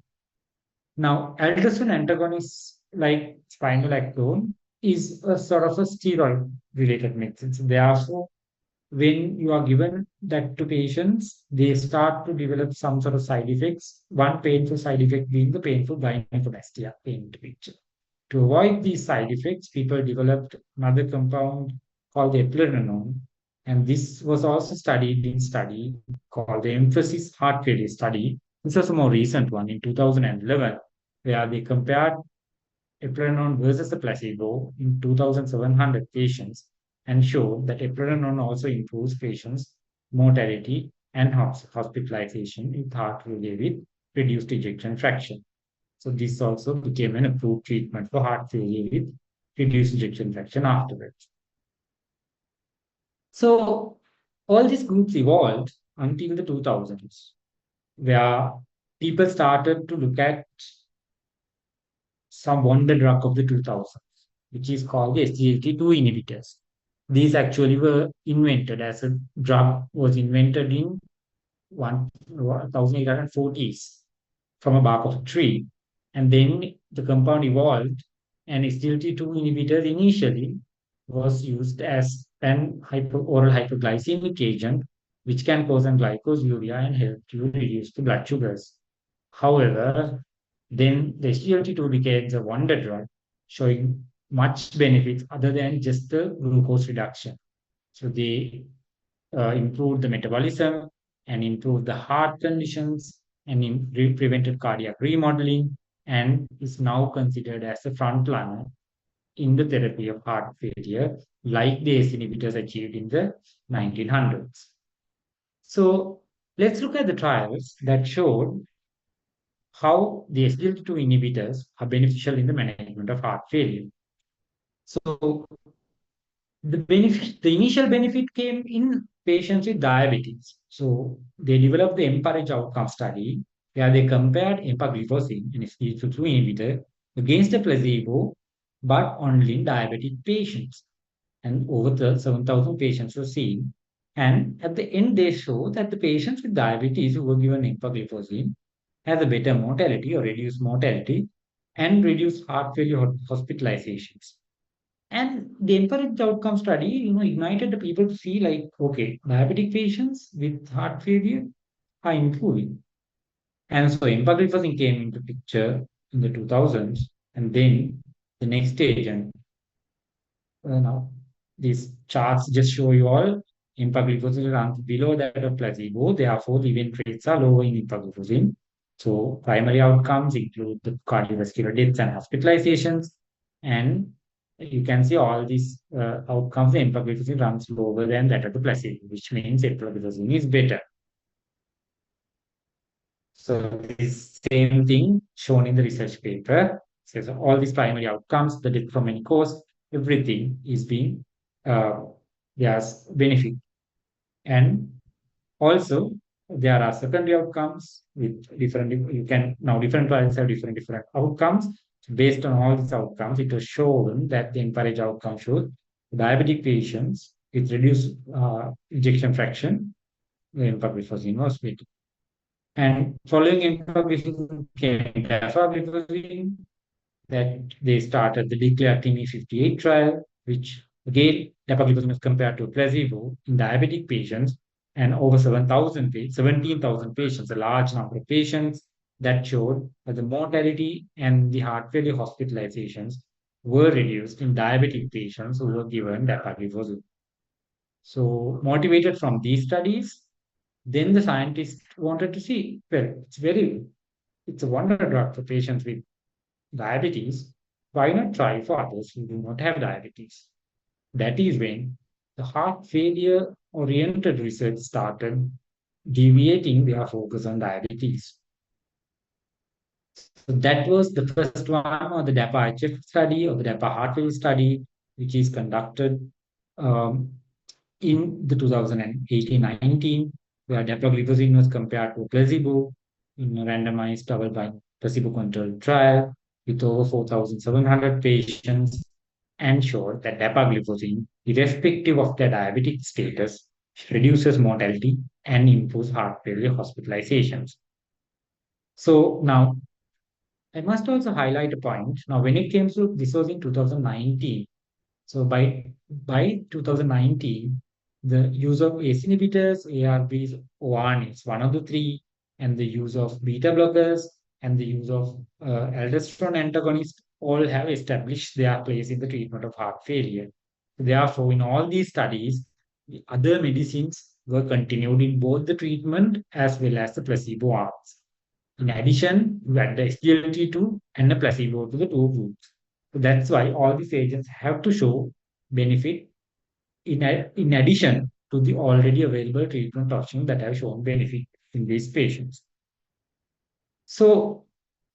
now aldosterone antagonists like spironolactone is a sort of a steroid related medicine. So therefore, when you are given that to patients, they start to develop some sort of side effects. One painful side effect being the painful gynecomastia pain picture. To avoid these side effects, people developed another compound called eplerenone, and this was also studied in study called the emphasis heart failure study. This was a more recent one in 2011, where they compared eplerenone versus a placebo in 2,700 patients and showed that eplerenone also improves patients' mortality and hospitalization with heart failure with reduced ejection fraction. So this also became an approved treatment for heart failure with reduced ejection fraction afterwards. So all these groups evolved until the 2000s, where people started to look at some wonder drug of the 2000s, which is called the SGLT2 inhibitors. These actually were invented as a drug was invented in 1840s from a bark of a tree. And then the compound evolved, and SGLT2 inhibitors initially was used as an oral hypoglycemic agent, which can cause an glycosuria and help to reduce the blood sugars. However, then the SGLT2 became a wonder drug, showing much benefits other than just the glucose reduction. So they improved the metabolism and improved the heart conditions and prevented cardiac remodeling, and is now considered as a frontrunner in the therapy of heart failure, like the ACE inhibitors achieved in the 1900s. So let's look at the trials that showed how the SGLT2 inhibitors are beneficial in the management of heart failure. So the initial benefit came in patients with diabetes. So they developed the MFRC outcome study where they compared empagliflozin, an SGLT2 inhibitor, against a placebo, but only in diabetic patients. And over the 7,000 patients were seen. And at the end, they show that the patients with diabetes who were given empagliflozin has a better mortality or reduced mortality and reduced heart failure hospitalizations. And the encouraged outcome study, ignited the people to see like, okay, diabetic patients with heart failure are improving. And so empagliflozin came into picture in the 2000s, and then the next stage, and now these charts just show you all empagliflozin runs below that of placebo. Therefore, the event rates are lower in empagliflozin. So primary outcomes include the cardiovascular deaths and hospitalizations, and you can see all these outcomes. The empagliflozin runs lower than that of the placebo, which means empagliflozin is better. So this same thing shown in the research paper says all these primary outcomes, the death from any cause, everything is being there's benefit. And also there are secondary outcomes with different, you can now different trials have different outcomes. So based on all these outcomes, it was shown that the encouraged outcome shows diabetic patients with reduced ejection fraction, the empagliflozin was better. And following empagliflozin came dapagliflozin, that they started the DECLARE TIMI 58 trial, which again, dapagliflozin was compared to placebo in diabetic patients, and over 17,000 patients, a large number of patients, that showed that the mortality and the heart failure hospitalizations were reduced in diabetic patients who were given dapagliflozin. So motivated from these studies, then the scientists wanted to see, well, it's a wonder drug for patients with diabetes. Why not try for others who do not have diabetes? That is when the heart failure oriented research started deviating their focus on diabetes. So that was the first one, or the DAPA-HF study, or the DAPA heart failure study, which is conducted in the 2018-19, where dapagliflozin was compared to placebo in a randomized double-blind placebo-controlled trial with over 4,700 patients, and showed that dapagliflozin, irrespective of their diabetic status, reduces mortality and improves heart failure hospitalizations. So now, I must also highlight a point. Now, when it came to, this was in 2019. So by 2019, the use of ACE inhibitors, ARBs, ORN is one of the three, and the use of beta blockers and the use of aldosterone antagonists all have established their place in the treatment of heart failure. Therefore, in all these studies, the other medicines were continued in both the treatment as well as the placebo arms. In addition, you add the SGLT2 and the placebo to the two groups. So that's why all these agents have to show benefit in addition to the already available treatment options that have shown benefit in these patients. So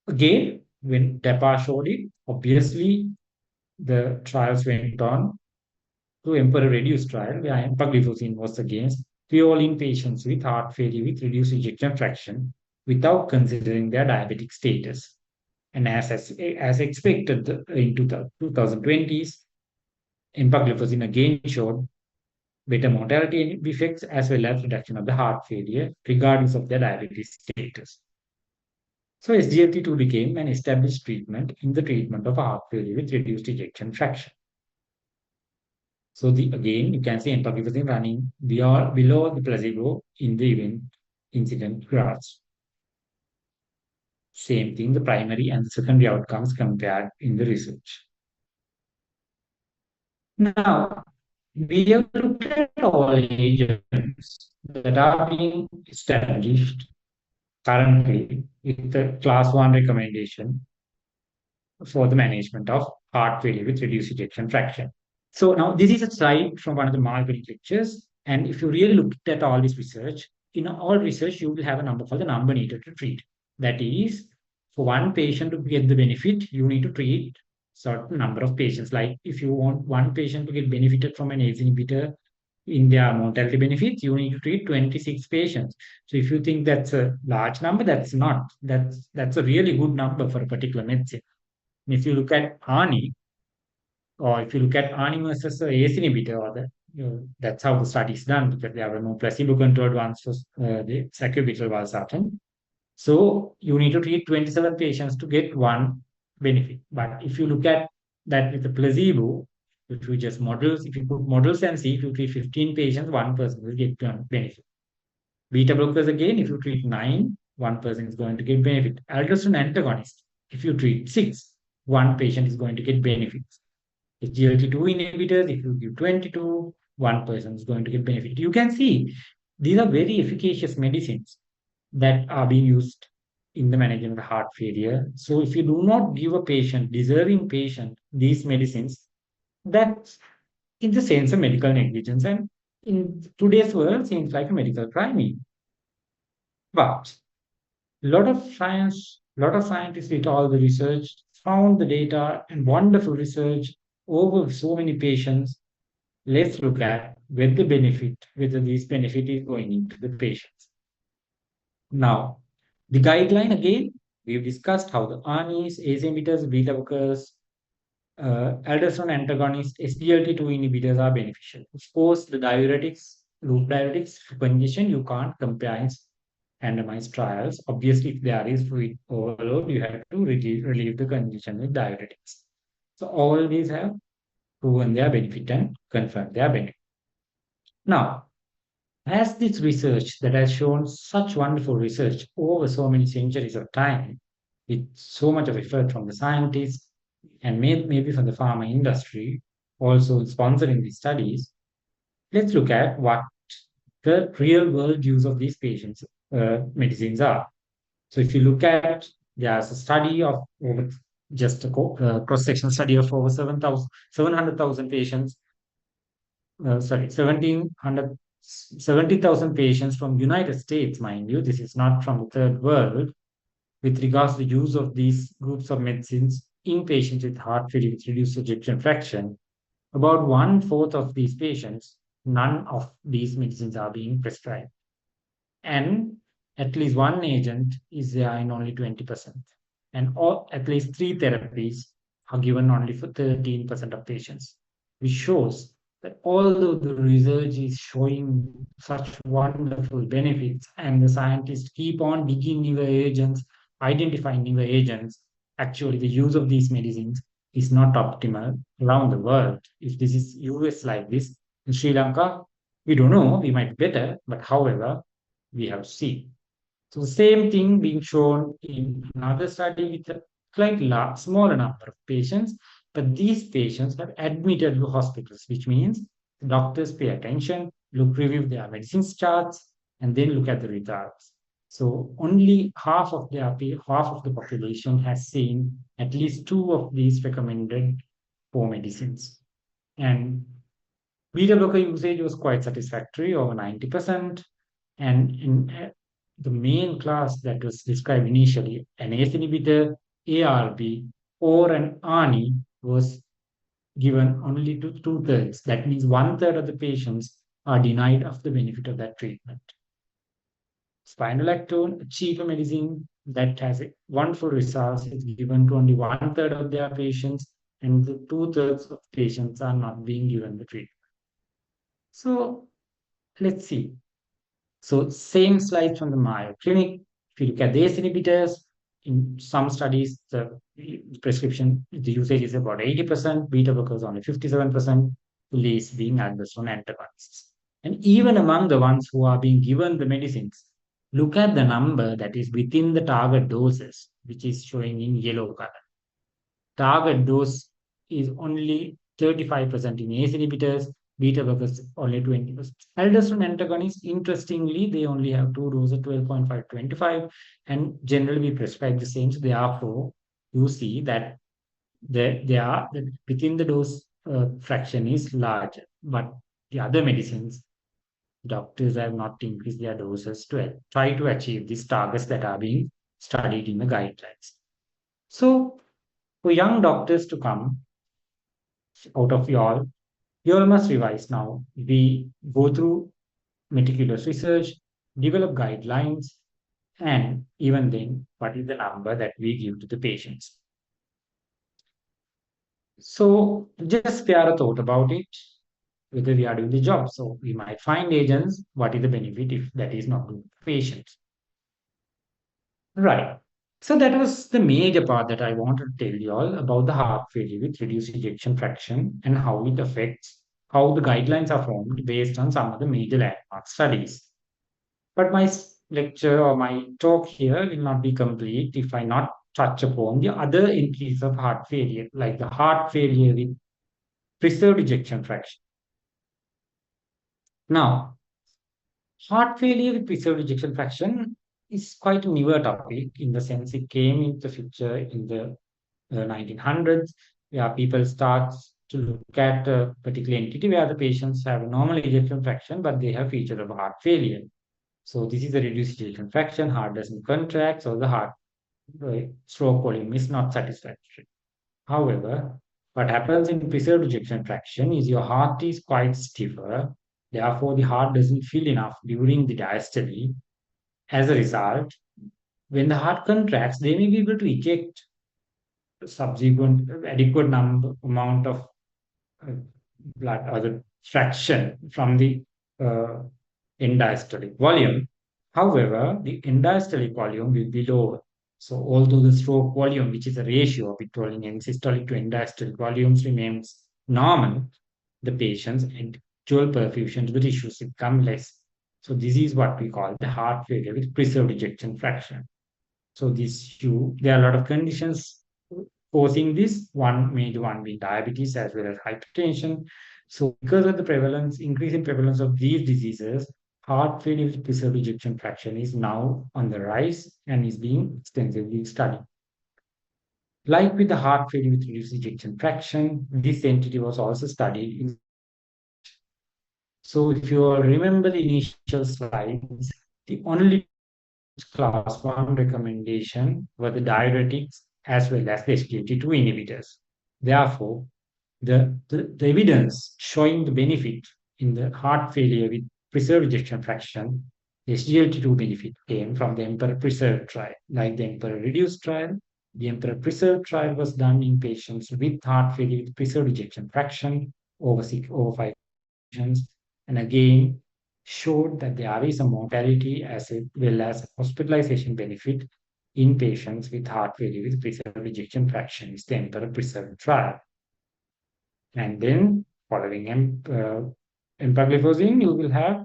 again, when DEPA showed it, obviously the trials went on to Emperor Reduced trial, where empagliflozin was against purely in patients with heart failure with reduced ejection fraction without considering their diabetic status. And as expected in 2020s, empagliflozin again showed better mortality effects as well as reduction of the heart failure, regardless of their diabetes status. So SGLT2 became an established treatment in the treatment of heart failure with reduced ejection fraction. So again, you can see empagliflozin running below the placebo in the event incident graphs. Same thing, the primary and the secondary outcomes compared in the research. Now, we have looked at all agents that are being established currently with the class 1 recommendation for the management of heart failure with reduced ejection fraction. So now this is a slide from one of the Margaret lectures. And if you really look at all this research, in all research, you will have a number called the number needed to treat. That is, for one patient to get the benefit, you need to treat certain number of patients. Like if you want one patient to get benefited from an ACE inhibitor in their mortality benefits, you need to treat 26 patients. So if you think that's a large number, that's not. That's a really good number for a particular medicine. And if you look at ANI, or if you look at ANI versus ACE inhibitor, that's how the study is done because there were no placebo-controlled ones for the sacubitril valsartan. So you need to treat 27 patients to get one benefit. But if you look at that with the placebo, if you just models, if you put models and see if you treat 15 patients, one person will get one benefit. Beta blockers again, if you treat 9, one person is going to get benefit. Aldosterone antagonist, if you treat 6, one patient is going to get benefits. SGLT2 inhibitors, if you give 22, one person is going to get benefit. You can see these are very efficacious medicines that are being used in the management of heart failure. So if you do not give a patient, deserving patient, these medicines, that's in the sense of medical negligence. And in today's world, seems like a medical crime. But a lot of scientists did all the research, found the data and wonderful research over so many patients. Let's look at whether this benefit is going into the patients. Now, the guideline again, we've discussed how the ARNIs, ACE inhibitors, beta blockers, aldosterone antagonists, SGLT2 inhibitors are beneficial. Of course, the diuretics, loop diuretics, for congestion, you can't compare in randomized trials. Obviously, if there is fluid overload, you have to relieve the congestion with diuretics. So all these have proven their benefit and confirmed their benefit. Now, as this research that has shown such wonderful research over so many centuries of time, with so much of effort from the scientists and maybe from the pharma industry, also sponsoring these studies, let's look at what the real world use of these patients' medicines are. So if you look at, there's a study of over just a cross-sectional study of over 700,000 patients, 70,000 patients from United States, mind you, this is not from the third world, with regards to the use of these groups of medicines in patients with heart failure with reduced ejection fraction. About 1/4 of these patients, none of these medicines are being prescribed. And at least one agent is there in only 20%. And at least 3 therapies are given only for 13% of patients, which shows that although the research is showing such wonderful benefits and the scientists keep on digging newer agents, identifying newer agents, actually the use of these medicines is not optimal around the world. If this is US like this, in Sri Lanka, we don't know, we might be better, but however, we have seen. So the same thing being shown in another study with a slightly smaller number of patients, but these patients are admitted to hospitals, which means doctors pay attention, review their medicines charts, and then look at the results. So only half of the population has seen at least 2 of these recommended 4 medicines. And beta blocker usage was quite satisfactory, over 90%. And in the main class that was described initially, an ACE inhibitor, ARB or an ANI was given only to two-thirds. That means one-third of the patients are denied of the benefit of that treatment. Spironolactone, a cheaper medicine that has a wonderful results, is given to only one-third of their patients, and the two-thirds of patients are not being given the treatment. So let's see. So same slide from the Mayo Clinic. If you look at the ACE inhibitors, in some studies, the prescription, the usage is about 80%, beta blockers only 57%, least being aldosterone antagonists. And even among the ones who are being given the medicines, look at the number that is within the target doses, which is showing in yellow color. Target dose is only 35% in ACE inhibitors, beta blockers only 20%. Aldosterone antagonists, interestingly, they only have two doses, 12.5, 25, and generally we prescribe the same. So therefore, you see that they are within the dose fraction is larger, but the other medicines, doctors have not increased their doses to try to achieve these targets that are being studied in the guidelines. So for young doctors to come out of you all must revise now. We go through meticulous research, develop guidelines, and even then, what is the number that we give to the patients? So just spare a thought about it, whether we are doing the job. So we might find agents, what is the benefit if that is not good for patients? Right. So that was the major part that I wanted to tell you all about the heart failure with reduced ejection fraction and how it affects how the guidelines are formed based on some of the major landmark studies. But my lecture or my talk here will not be complete if I not touch upon the other entries of heart failure, like the heart failure with preserved ejection fraction. Now, heart failure with preserved ejection fraction is quite a newer topic in the sense it came into the picture in the 1900s, where people start to look at a particular entity where the patients have a normal ejection fraction, but they have feature of heart failure. So this is a reduced ejection fraction, heart doesn't contract, so the heart stroke volume is not satisfactory. However, what happens in preserved ejection fraction is your heart is quite stiffer, therefore the heart doesn't feel enough during the diastole. As a result, when the heart contracts, they may be able to eject subsequent adequate amount of blood or the fraction from the uh, end diastolic volume. However, the end diastolic volume will be lower. So although the stroke volume, which is a ratio between end systolic to end diastolic volumes, remains normal, the patient's actual perfusion to the tissues become less. So this is what we call the heart failure with preserved ejection fraction. So there are a lot of conditions causing this. One major one being diabetes as well as hypertension. So because of the increasing prevalence of these diseases, heart failure with preserved ejection fraction is now on the rise and is being extensively studied. Like with the heart failure with reduced ejection fraction, this entity was also studied. So if you all remember the initial slides, the only class 1 recommendation were the diuretics as well as the SGLT2 inhibitors. Therefore, the evidence showing the benefit in the heart failure with preserved ejection fraction, the SGLT2 benefit came from the Emperor Preserved trial. Like the Emperor Reduced trial, the Emperor Preserved trial was done in patients with heart failure with preserved ejection fraction over 5 patients, and again showed that there is a mortality as well as hospitalization benefit in patients with heart failure with preserved ejection fraction. It's the Emperor Preserved trial. And then following empagliflozin, you will have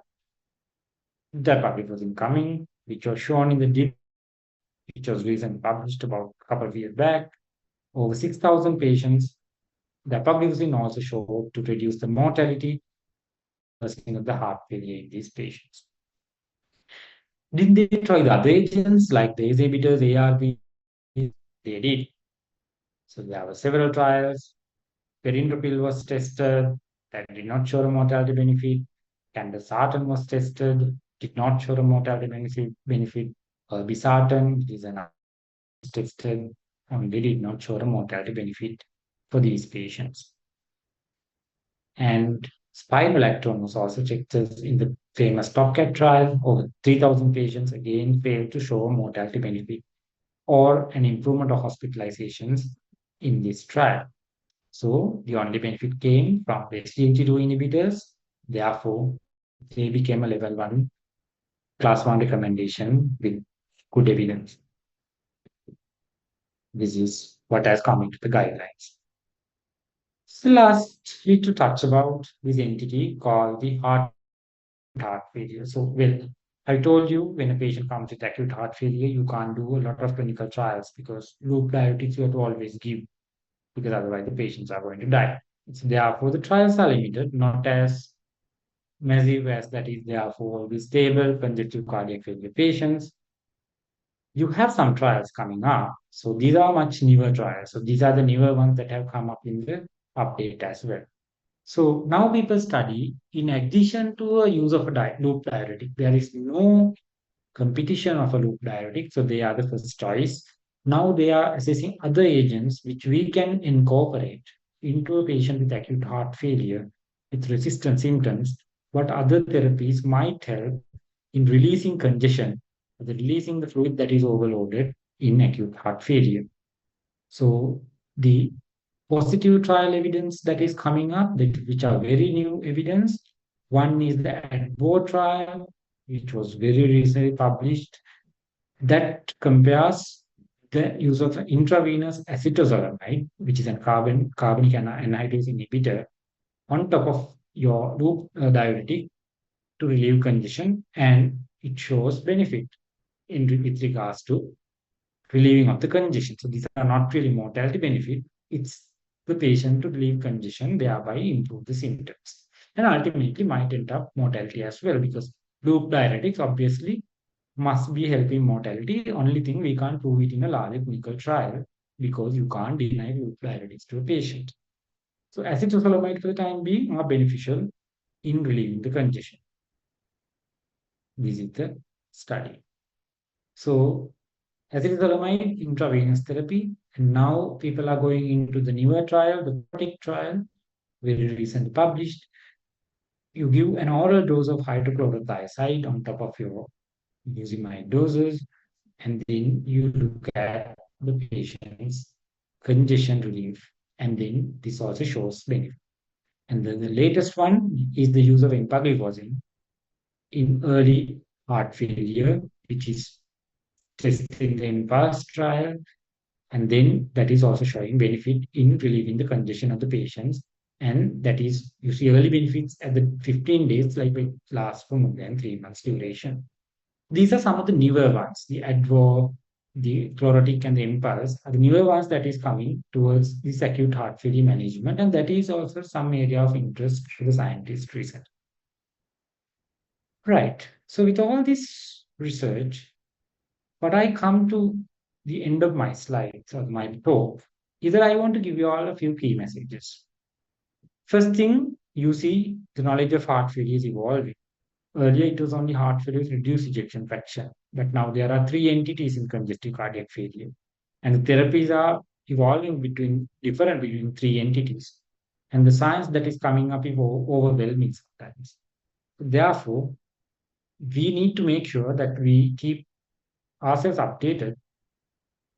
dapagliflozin coming, which was shown in the DIP, which was recently published about a couple of years back. Over 6,000 patients, dapagliflozin also showed to reduce the mortality of the heart failure in these patients. Did they try the other agents like the ACE inhibitors, ARB? They did. So there were several trials. Perindopril was tested, that did not show a mortality benefit. Candesartan was tested, did not show a mortality benefit. Irbesartan is tested, only did not show a mortality benefit for these patients. And spironolactone was also checked in the famous TopCat trial. Over 3,000 patients again failed to show a mortality benefit or an improvement of hospitalizations in this trial. So the only benefit came from SGLT2 inhibitors. Therefore, they became a level 1 class 1 recommendation with good evidence. This is what has come into the guidelines. So lastly, to touch about this entity called the heart failure. So, well, I told you when a patient comes with acute heart failure, you can't do a lot of clinical trials because loop diuretics you have to always give because otherwise the patients are going to die. So therefore, the trials are limited, not as massive as that is therefore the stable congestive cardiac failure patients. You have some trials coming up. So these are much newer trials. So these are the newer ones that have come up in the update as well. So now people study in addition to a use of a loop diuretic, there is no competition of a loop diuretic. So they are the first choice. Now they are assessing other agents which we can incorporate into a patient with acute heart failure with resistant symptoms. What other therapies might help in releasing congestion, releasing the fluid that is overloaded in acute heart failure. So the positive trial evidence that is coming up, which are very new evidence. One is the ADVO trial, which was very recently published, that compares the use of intravenous acetazolamide, which is a carbonic anhydrase inhibitor, on top of your loop diuretic to relieve congestion, and it shows benefit with regards to relieving of the congestion. So these are not really mortality benefit. It's the patient to relieve congestion, thereby improve the symptoms. And ultimately might end up mortality as well because loop diuretics obviously must be helping mortality. Only thing we can't prove it in a larger clinical trial because you can't deny loop diuretics to a patient. So acetazolamide for the time being are beneficial in relieving the congestion. This is the study. So acetazolamide intravenous therapy, and now people are going into the newer trial, the PROTECT trial, very recently published. You give an oral dose of hydrochlorothiazide on top of your usimide doses, and then you look at the patient's congestion relief, and then this also shows benefit. And then the latest one is the use of empagliflozin in early heart failure, which is tested in the IMPASS trial, and then that is also showing benefit in relieving the congestion of the patients. And that is, you see early benefits at the 15 days, like it lasts for more than 3 months duration. These are some of the newer ones, the ADVO, the chlorotic, and the impulse are the newer ones that is coming towards this acute heart failure management. And that is also some area of interest for the scientists recently. Right. So with all this research, what I come to the end of my slides or my talk is that I want to give you all a few key messages. First thing, you see the knowledge of heart failure is evolving. Earlier, it was only heart failure with reduced ejection fraction, but now there are three entities in congestive cardiac failure, and the therapies are evolving between three entities, and the science that is coming up is overwhelming sometimes. Therefore, we need to make sure that we keep ourselves updated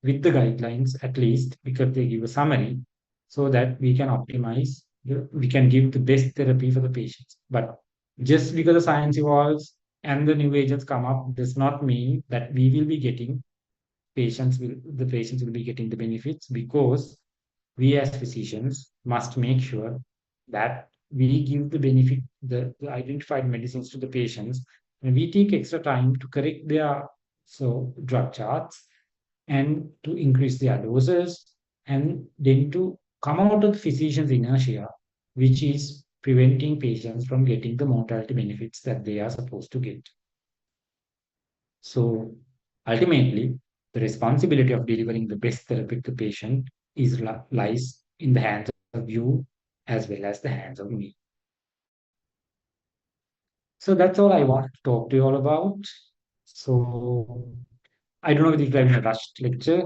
with the guidelines at least because they give a summary so that we can optimize, we can give the best therapy for the patients. But just because the science evolves and the new agents come up does not mean that we will be getting the patients will be getting the benefits because we as physicians must make sure that we give the benefit, the identified medicines to the patients, and we take extra time to correct their drug charts and to increase their doses, and then to come out of the physician's inertia, which is preventing patients from getting the mortality benefits that they are supposed to get. So ultimately, the responsibility of delivering the best therapy to the patient lies in the hands of you as well as the hands of me. So that's all I want to talk to you all about. So I don't know if I'm in a rushed lecture.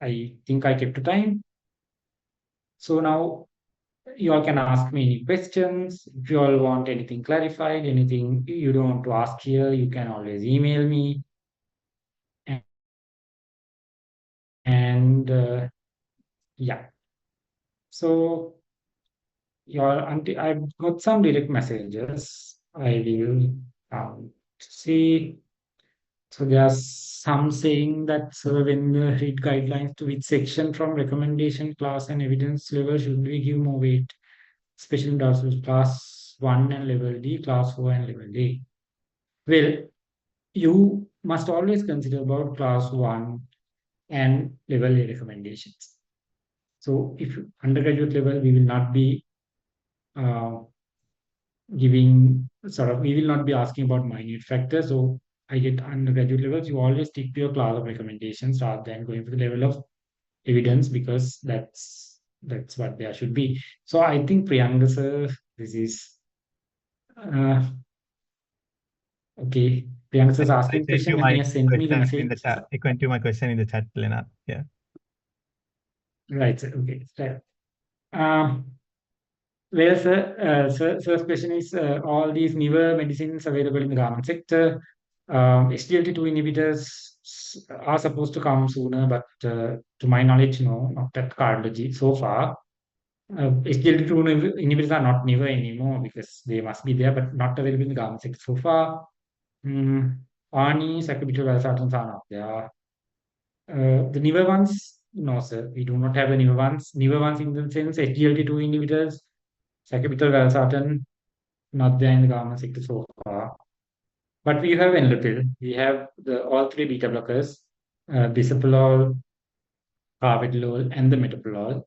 I think I kept the time. So now you all can ask me any questions. If you all want anything clarified, anything you don't want to ask here, you can always email me. And yeah, so I've got some direct messages. I will see. So there's some saying that when you read guidelines, to which section from recommendation, class, and evidence level should we give more weight, especially in terms of class 1 and level D, class 4 and level D. Well, you must always consider about class 1 and level A recommendations. So if undergraduate level, we will not be uh, we will not be asking about minute factors. So I get undergraduate levels, you always stick to your class of recommendations rather than going for the level of evidence, because that's what there should be. So I think Priyanka sir, this is uh, okay. Priyanka sir is I asking sent you question and he my has sent me the question in message. the chat. I sent you my question in the chat, Leonard. Yeah. Right, sir. Okay. Sir. Well, sir's question is all these newer medicines available in the government sector, SGLT2 inhibitors are supposed to come sooner, but to my knowledge, no, not at cardiology so far. SGLT2 inhibitors are not newer anymore because they must be there, but not available in the government sector so far. ANI, sacubitril valsartans are not there. The newer ones, no, sir, we do not have the newer ones. Newer ones in the sense SGLT2 inhibitors, sacubitril valsartan, not there in the government sector so far. But we have enlapril. We have all three beta blockers, bisoprolol, carvedilol, and the metoprolol.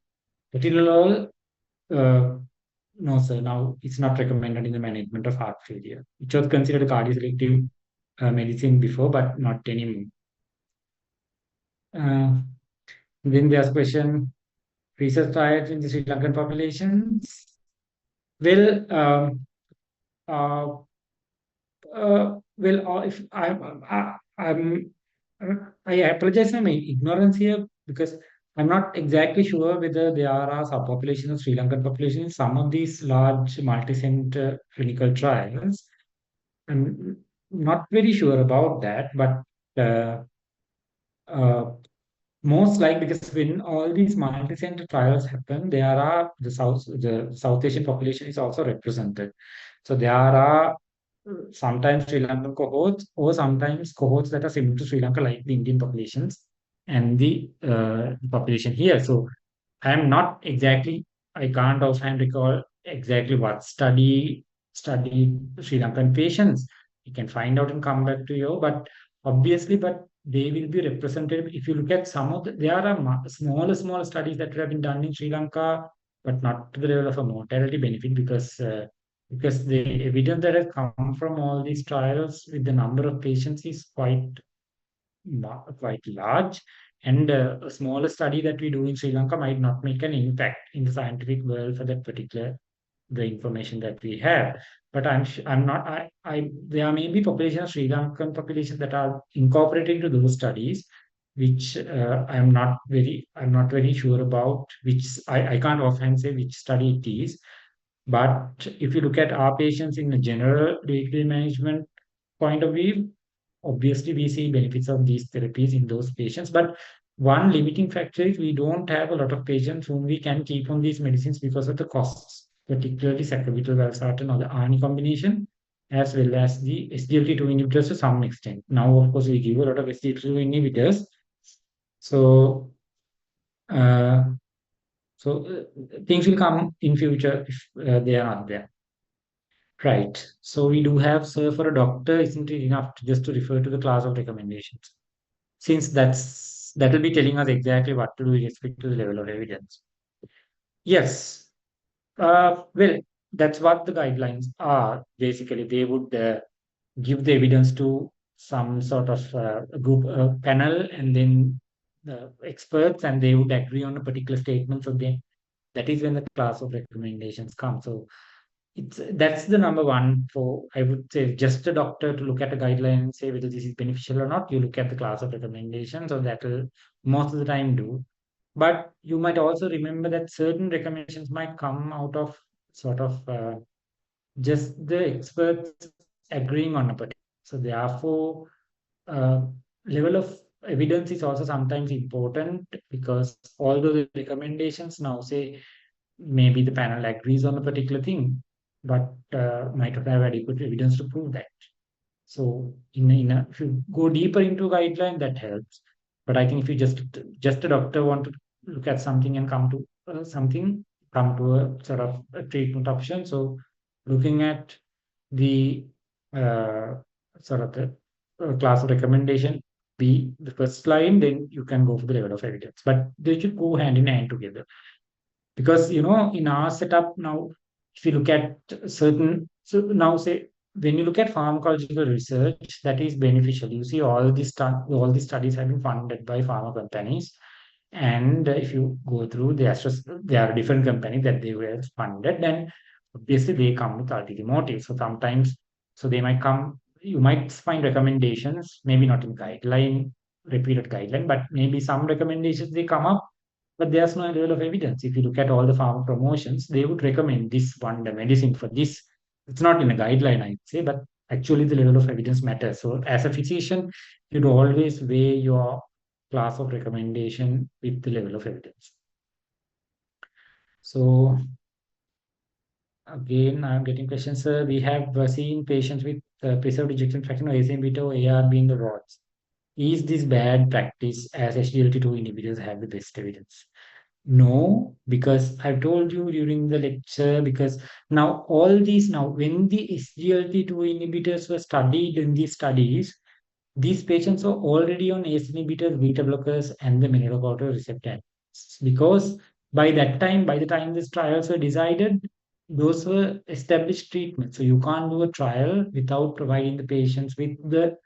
Metoprolol, no, sir, now it's not recommended in the management of heart failure. It was considered a cardioselective medicine before, but not anymore. Then there's question, research trials in the Sri Lankan populations. Well, if I apologize for my ignorance here because I'm not exactly sure whether there are subpopulations of Sri Lankan population in some of these large multi-center clinical trials. I'm not very sure about that, but uh, most likely because when all these multi-center trials happen, the South Asian population is also represented. So there are sometimes Sri Lankan cohorts or sometimes cohorts that are similar to Sri Lanka, like the Indian populations and the population here. So I can't offhand recall exactly what studied Sri Lankan patients. You can find out and come back to you, but they will be represented. If you look at there are smaller studies that have been done in Sri Lanka, but not to the level of a mortality benefit because the evidence that has come from all these trials with the number of patients is quite large, and a smaller study that we do in Sri Lanka might not make an impact in the scientific world for that particular the information that we have. But I'm not I there may be population of Sri Lankan populations that are incorporated into those studies, which I'm not very sure about. Which I can't offhand say which study it is. But if you look at our patients in a general day-to-day management point of view, obviously we see benefits of these therapies in those patients. But one limiting factor is we don't have a lot of patients whom we can keep on these medicines because of the costs, particularly sacubitril valsartan or the ARNI combination, as well as the SGLT2 inhibitors to some extent. Now, of course, we give a lot of SGLT2 inhibitors. So, uh, things will come in future if they are not there. Right. So we do have, sir, for a doctor, isn't it enough just to refer to the class of recommendations? Since that will be telling us exactly what to do with respect to the level of evidence. Yes. Well, that's what the guidelines are. Basically, they would give the evidence to some sort of group panel and then the experts, and they would agree on a particular statement. So then that is when the class of recommendations come. So that's the number one for, I would say, just a doctor to look at a guideline and say whether this is beneficial or not. You look at the class of recommendations, so that will most of the time do. But you might also remember that certain recommendations might come out of sort of just the experts agreeing on a particular. So therefore, uh, level of evidence is also sometimes important, because although the recommendations now say maybe the panel agrees on a particular thing, but might not have adequate evidence to prove that. So if you go deeper into guideline, that helps. But I think if you just a doctor want to look at something and come to come to a sort of a treatment option. So looking at the uh, sort of the class of recommendation be the first line, then you can go for the level of evidence. But they should go hand in hand together. Because in our setup now, if you look at certain, so now say when you look at pharmacological research, that is beneficial. You see all these studies have been funded by pharma companies, and if you go through there are different companies that they were funded, and obviously they come with ulterior motives. So sometimes, so they might come, you might find recommendations, maybe not in repeated guideline, but maybe some recommendations they come up, but there's no level of evidence. If you look at all the pharma promotions, they would recommend this one, the medicine for this. It's not in a guideline, I'd say, but actually the level of evidence matters. So as a physician, you'd always weigh your class of recommendation with the level of evidence. So again, I'm getting questions, sir. We have seen patients with preserved ejection fraction or ACE or ARB in the wards. Is this bad practice as SGLT2 inhibitors have the best evidence? No, because I've told you during the lecture, because now when the SGLT2 inhibitors were studied in these studies, these patients are already on ACE inhibitors, beta blockers, and the mineralocorticoid receptor agonists. Because by the time these trials were decided, those were established treatments. So you can't do a trial without providing the patients with the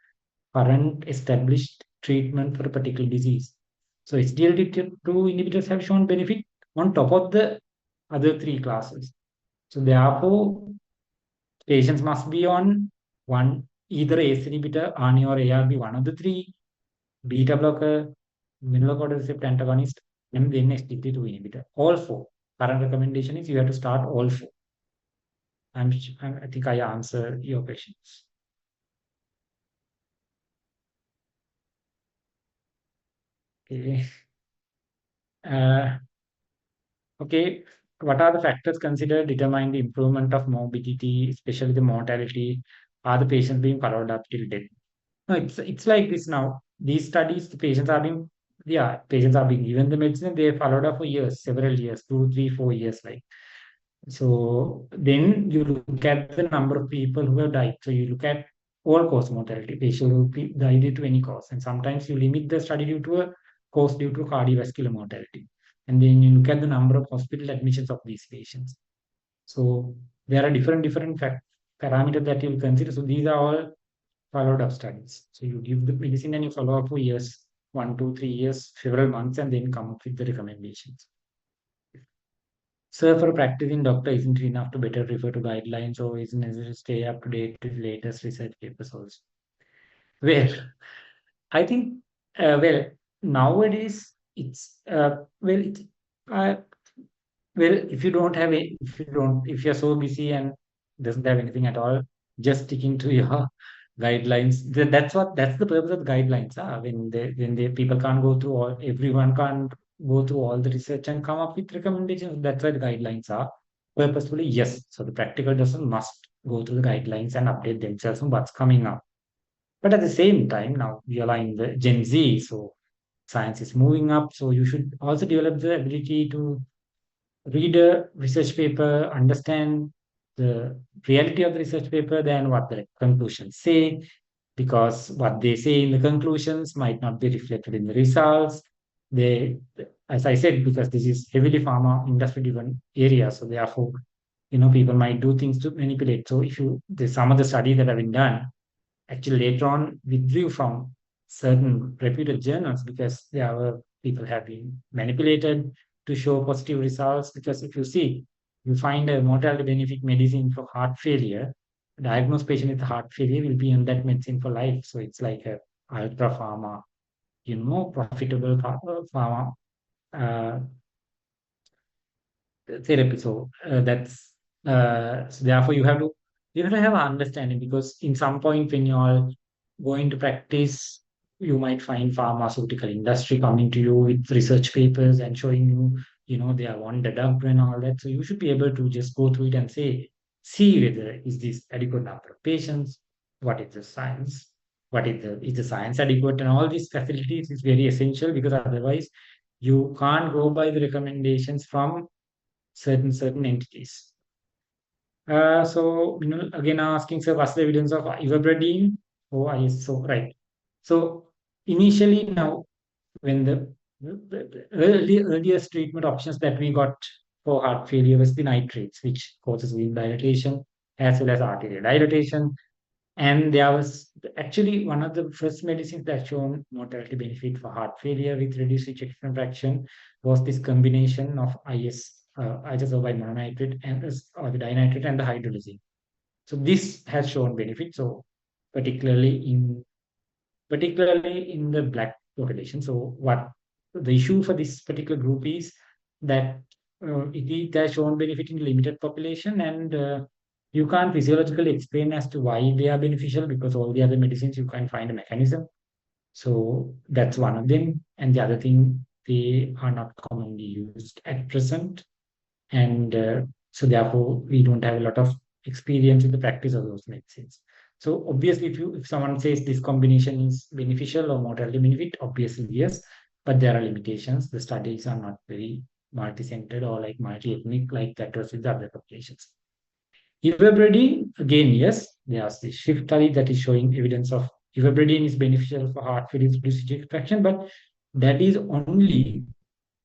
current established treatment for a particular disease. So SGLT2 inhibitors have shown benefit on top of the other three classes. So therefore, patients must be on either ACE inhibitor, ARNI or ARB, one of the three, beta blocker, mineralocorticoid receptor antagonist, and then SGLT2 inhibitor. All four. Current recommendation is you have to start all four. I think I answered your questions. Okay. Okay, what are the factors considered determine the improvement of morbidity, especially the mortality? Are the patients being followed up till death? No, it's like this now. These studies, patients are being given the medicine, they are followed up for years, several years, 2, 3, 4 years, like. So then you look at the number of people who have died. So you look at all cause mortality, patients who died due to any cause. And sometimes you limit the study due to a cause due to cardiovascular mortality. And then you look at the number of hospital admissions of these patients. So there are different parameters that you will consider. So these are all followed up studies. So you give the medicine and you follow up for years, 1, 2, 3 years, several months, and then come up with the recommendations. Sir, for a practicing doctor, isn't it enough to better refer to guidelines, or is it necessary to stay up to date with latest research papers also? Well, I think, nowadays it's, if you don't have if you're so busy and doesn't have anything at all, just sticking to your guidelines. That's the purpose of the guidelines. When people can't go through everyone can't go through all the research and come up with recommendations. That's why the guidelines are purposefully, yes. So the practical person must go through the guidelines and update themselves on what's coming up. But at the same time, now we are in the Gen Z, so science is moving up. So you should also develop the ability to read a research paper, understand the reality of the research paper, than what the conclusions say, because what they say in the conclusions might not be reflected in the results. As I said, because this is heavily pharma industry driven area, so therefore, people might do things to manipulate. So there's some of the studies that have been done actually later on withdrew from certain reputed journals because there were people have been manipulated to show positive results. Because if you see, you find a mortality benefit medicine for heart failure, diagnosed patient with heart failure will be on that medicine for life. So it's like a ultra pharma, profitable pharma uh, therapy. So so therefore you have to have an understanding, because in some point when you are going to practice, you might find pharmaceutical industry coming to you with research papers and showing they are on the drug and all that. So you should be able to just go through it and see whether is this adequate number of patients, what is the science, is the science adequate, and all these facilities is very essential, because otherwise you can't go by the recommendations from certain entities. So again asking, sir, what's the evidence of ivermectin? Oh, yes, so right. So initially now, when the earliest treatment options that we got for heart failure was the nitrates, which causes vein dilatation as well as arterial dilatation. And there was actually one of the first medicines that shown mortality benefit for heart failure with reduced ejection fraction was this combination of isosulfide mononitrate or the dinitrate and the hydrolysine. So this has shown benefit. So particularly in the black population. So what the issue for this particular group is that it has shown benefit in limited population, and you can't physiologically explain as to why they are beneficial, because all the other medicines you can find a mechanism. So that's one of them. And the other thing, they are not commonly used at present. And so therefore, we don't have a lot of experience in the practice of those medicines. So obviously, if someone says this combination is beneficial or mortality benefit, obviously yes, but there are limitations. The studies are not very multi-centered or like multi-ethnic like that was with the other populations. Ivermectin, again, yes, there's the shift study that is showing evidence of ivermectin is beneficial for heart failure reduced ejection fraction, but that is only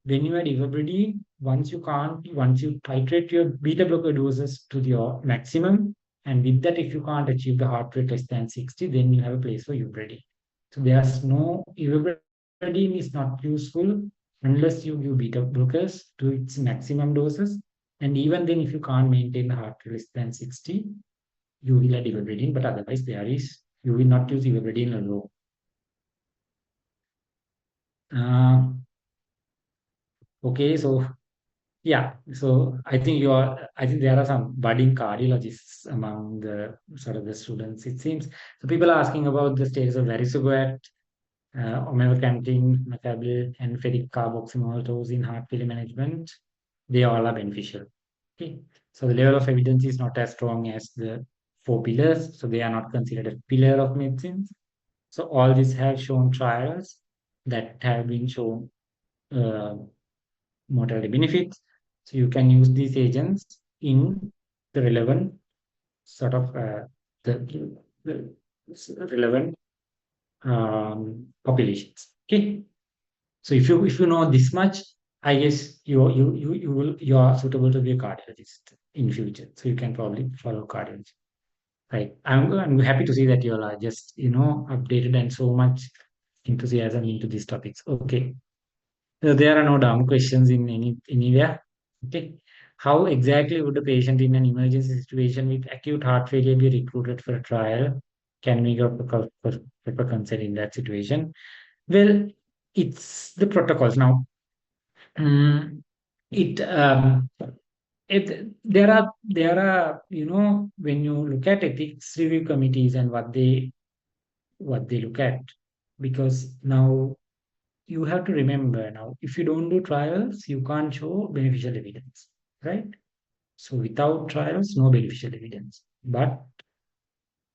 when you add ivermectin, once you titrate your beta blocker doses to your maximum, and with that, if you can't achieve the heart rate less than 60, then you have a place for ivermectin. So ivermectin is not useful unless you give beta blockers to its maximum doses. And even then, if you can't maintain the heart rate less than 60, you will add ivermectin, but otherwise you will not use ivermectin alone. Okay, so yeah, so I think there are some budding cardiologists among the sort of the students, it seems. So people are asking about the status of varicocet, omecamtiv mecarbil, and ferric carboxymaltose in heart failure management. They all are beneficial. Okay, so the level of evidence is not as strong as the 4 pillars, so they are not considered a pillar of medicine. So all these have shown trials that have been shown mortality benefits. So you can use these agents in the relevant sort of the relevant populations. Okay. So if you know this much, I guess you are suitable to be a cardiologist in future. So you can probably follow cardiology. Right. I'm happy to see that you all are just updated and so much enthusiasm into these topics. Okay. So there are no dumb questions in anywhere. Okay. How exactly would a patient in an emergency situation with acute heart failure be recruited for a trial? Can we get proper consent in that situation? Well, it's the protocols now. It there are when you look at ethics review committees and what they look at, because now you have to remember, now if you don't do trials, you can't show beneficial evidence, right? So without trials, no beneficial evidence. But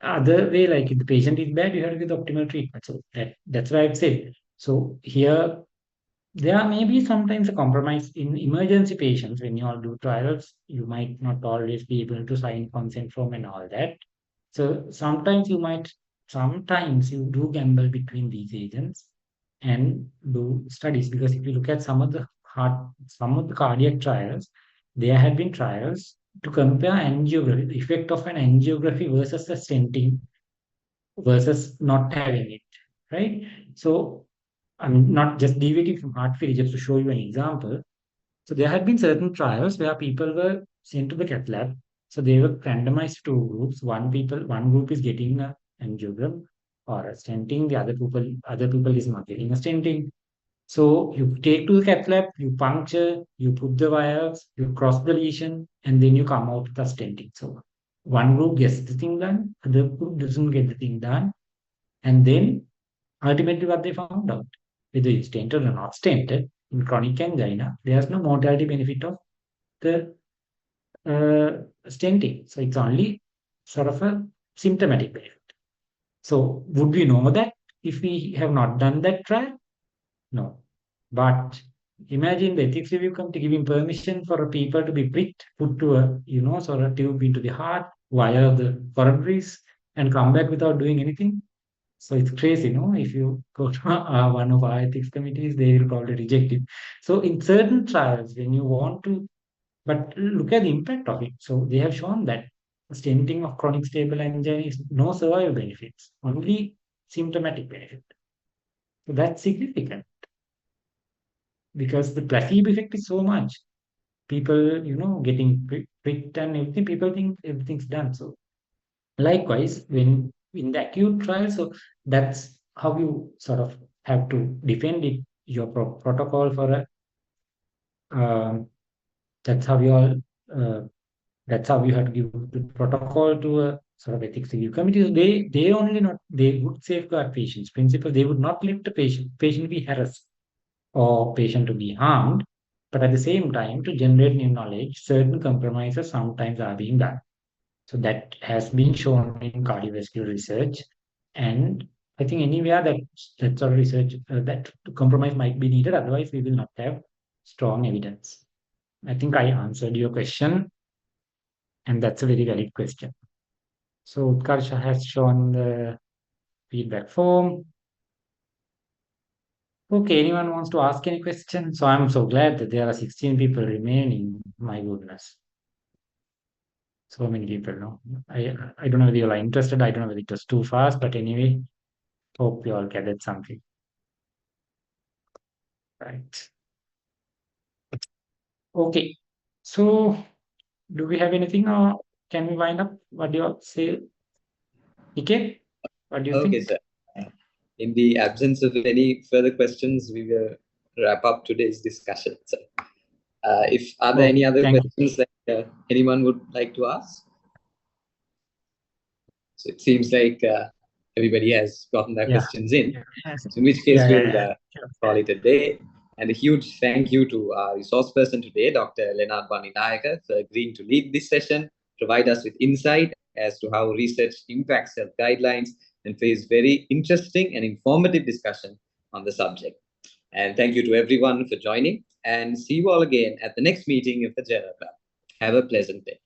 other way, like if the patient is bad, you have to give the optimal treatment. So that's why I've said. So here there may be sometimes a compromise in emergency patients. When you all do trials, you might not always be able to sign consent form and all that. So sometimes you do gamble between these agents and do studies, because if you look at some of the cardiac trials, there have been trials to compare angiography, the effect of an angiography versus a stenting versus not having it, right? So I'm not just deviating from heart failure, just to show you an example. So there had been certain trials where people were sent to the cath lab. So they were randomized to two groups. One group is getting an angiogram or a stenting. The other people is not getting a stenting. So you take to the cath lab, you puncture, you put the wires, you cross the lesion, and then you come out with the stenting. So one group gets the thing done, other group doesn't get the thing done, and then ultimately what they found out, whether it's stented or not stented, in chronic angina, there's no mortality benefit of the stenting. So it's only sort of a symptomatic benefit. So would we know that if we have not done that trial? No. But imagine the ethics review committee giving permission for a people to be pricked, put to a sort of tube into the heart via the coronaries and come back without doing anything. So it's crazy, if you go to one of our ethics committees, they will probably reject it. So in certain trials, when you want to, but look at the impact of it. So they have shown that stenting of chronic stable angina is no survival benefits, only symptomatic benefit. So that's significant because the placebo effect is so much. People, getting pricked and everything, people think everything's done. So likewise, when in the acute trial, so that's how you sort of have to defend it, your protocol for a, that's how you all, that's how you have to give the protocol to a sort of ethics review committee. They would safeguard patients. Principle, they would not let the patient be harassed or patient to be harmed, but at the same time, to generate new knowledge, certain compromises sometimes are being done. So that has been shown in cardiovascular research, and I think anywhere that sort of research that compromise might be needed. Otherwise, we will not have strong evidence. I think I answered your question, and that's a very valid question. So Utkarsha has shown the feedback form. Okay, anyone wants to ask any question? So I'm so glad that there are 16 people remaining. My goodness. So many people, no? I don't know whether you are interested. I don't know whether it was too fast, but anyway, hope you all gathered something. Right. Okay. So do we have anything or can we wind up? What do you all say? Okay. What do you Okay, think? sir. In the absence of any further questions, we will wrap up today's discussion. So, if are there any other questions that anyone would like to ask? So it seems like everybody has gotten their questions in. So in which case, we'll call it a day. And a huge thank you to our resource person today, Dr. Leonard Wanninayake, for agreeing to lead this session, provide us with insight as to how research impacts health guidelines, and for his very interesting and informative discussion on the subject. And thank you to everyone for joining, and see you all again at the next meeting of the Journal Club. Have a pleasant day.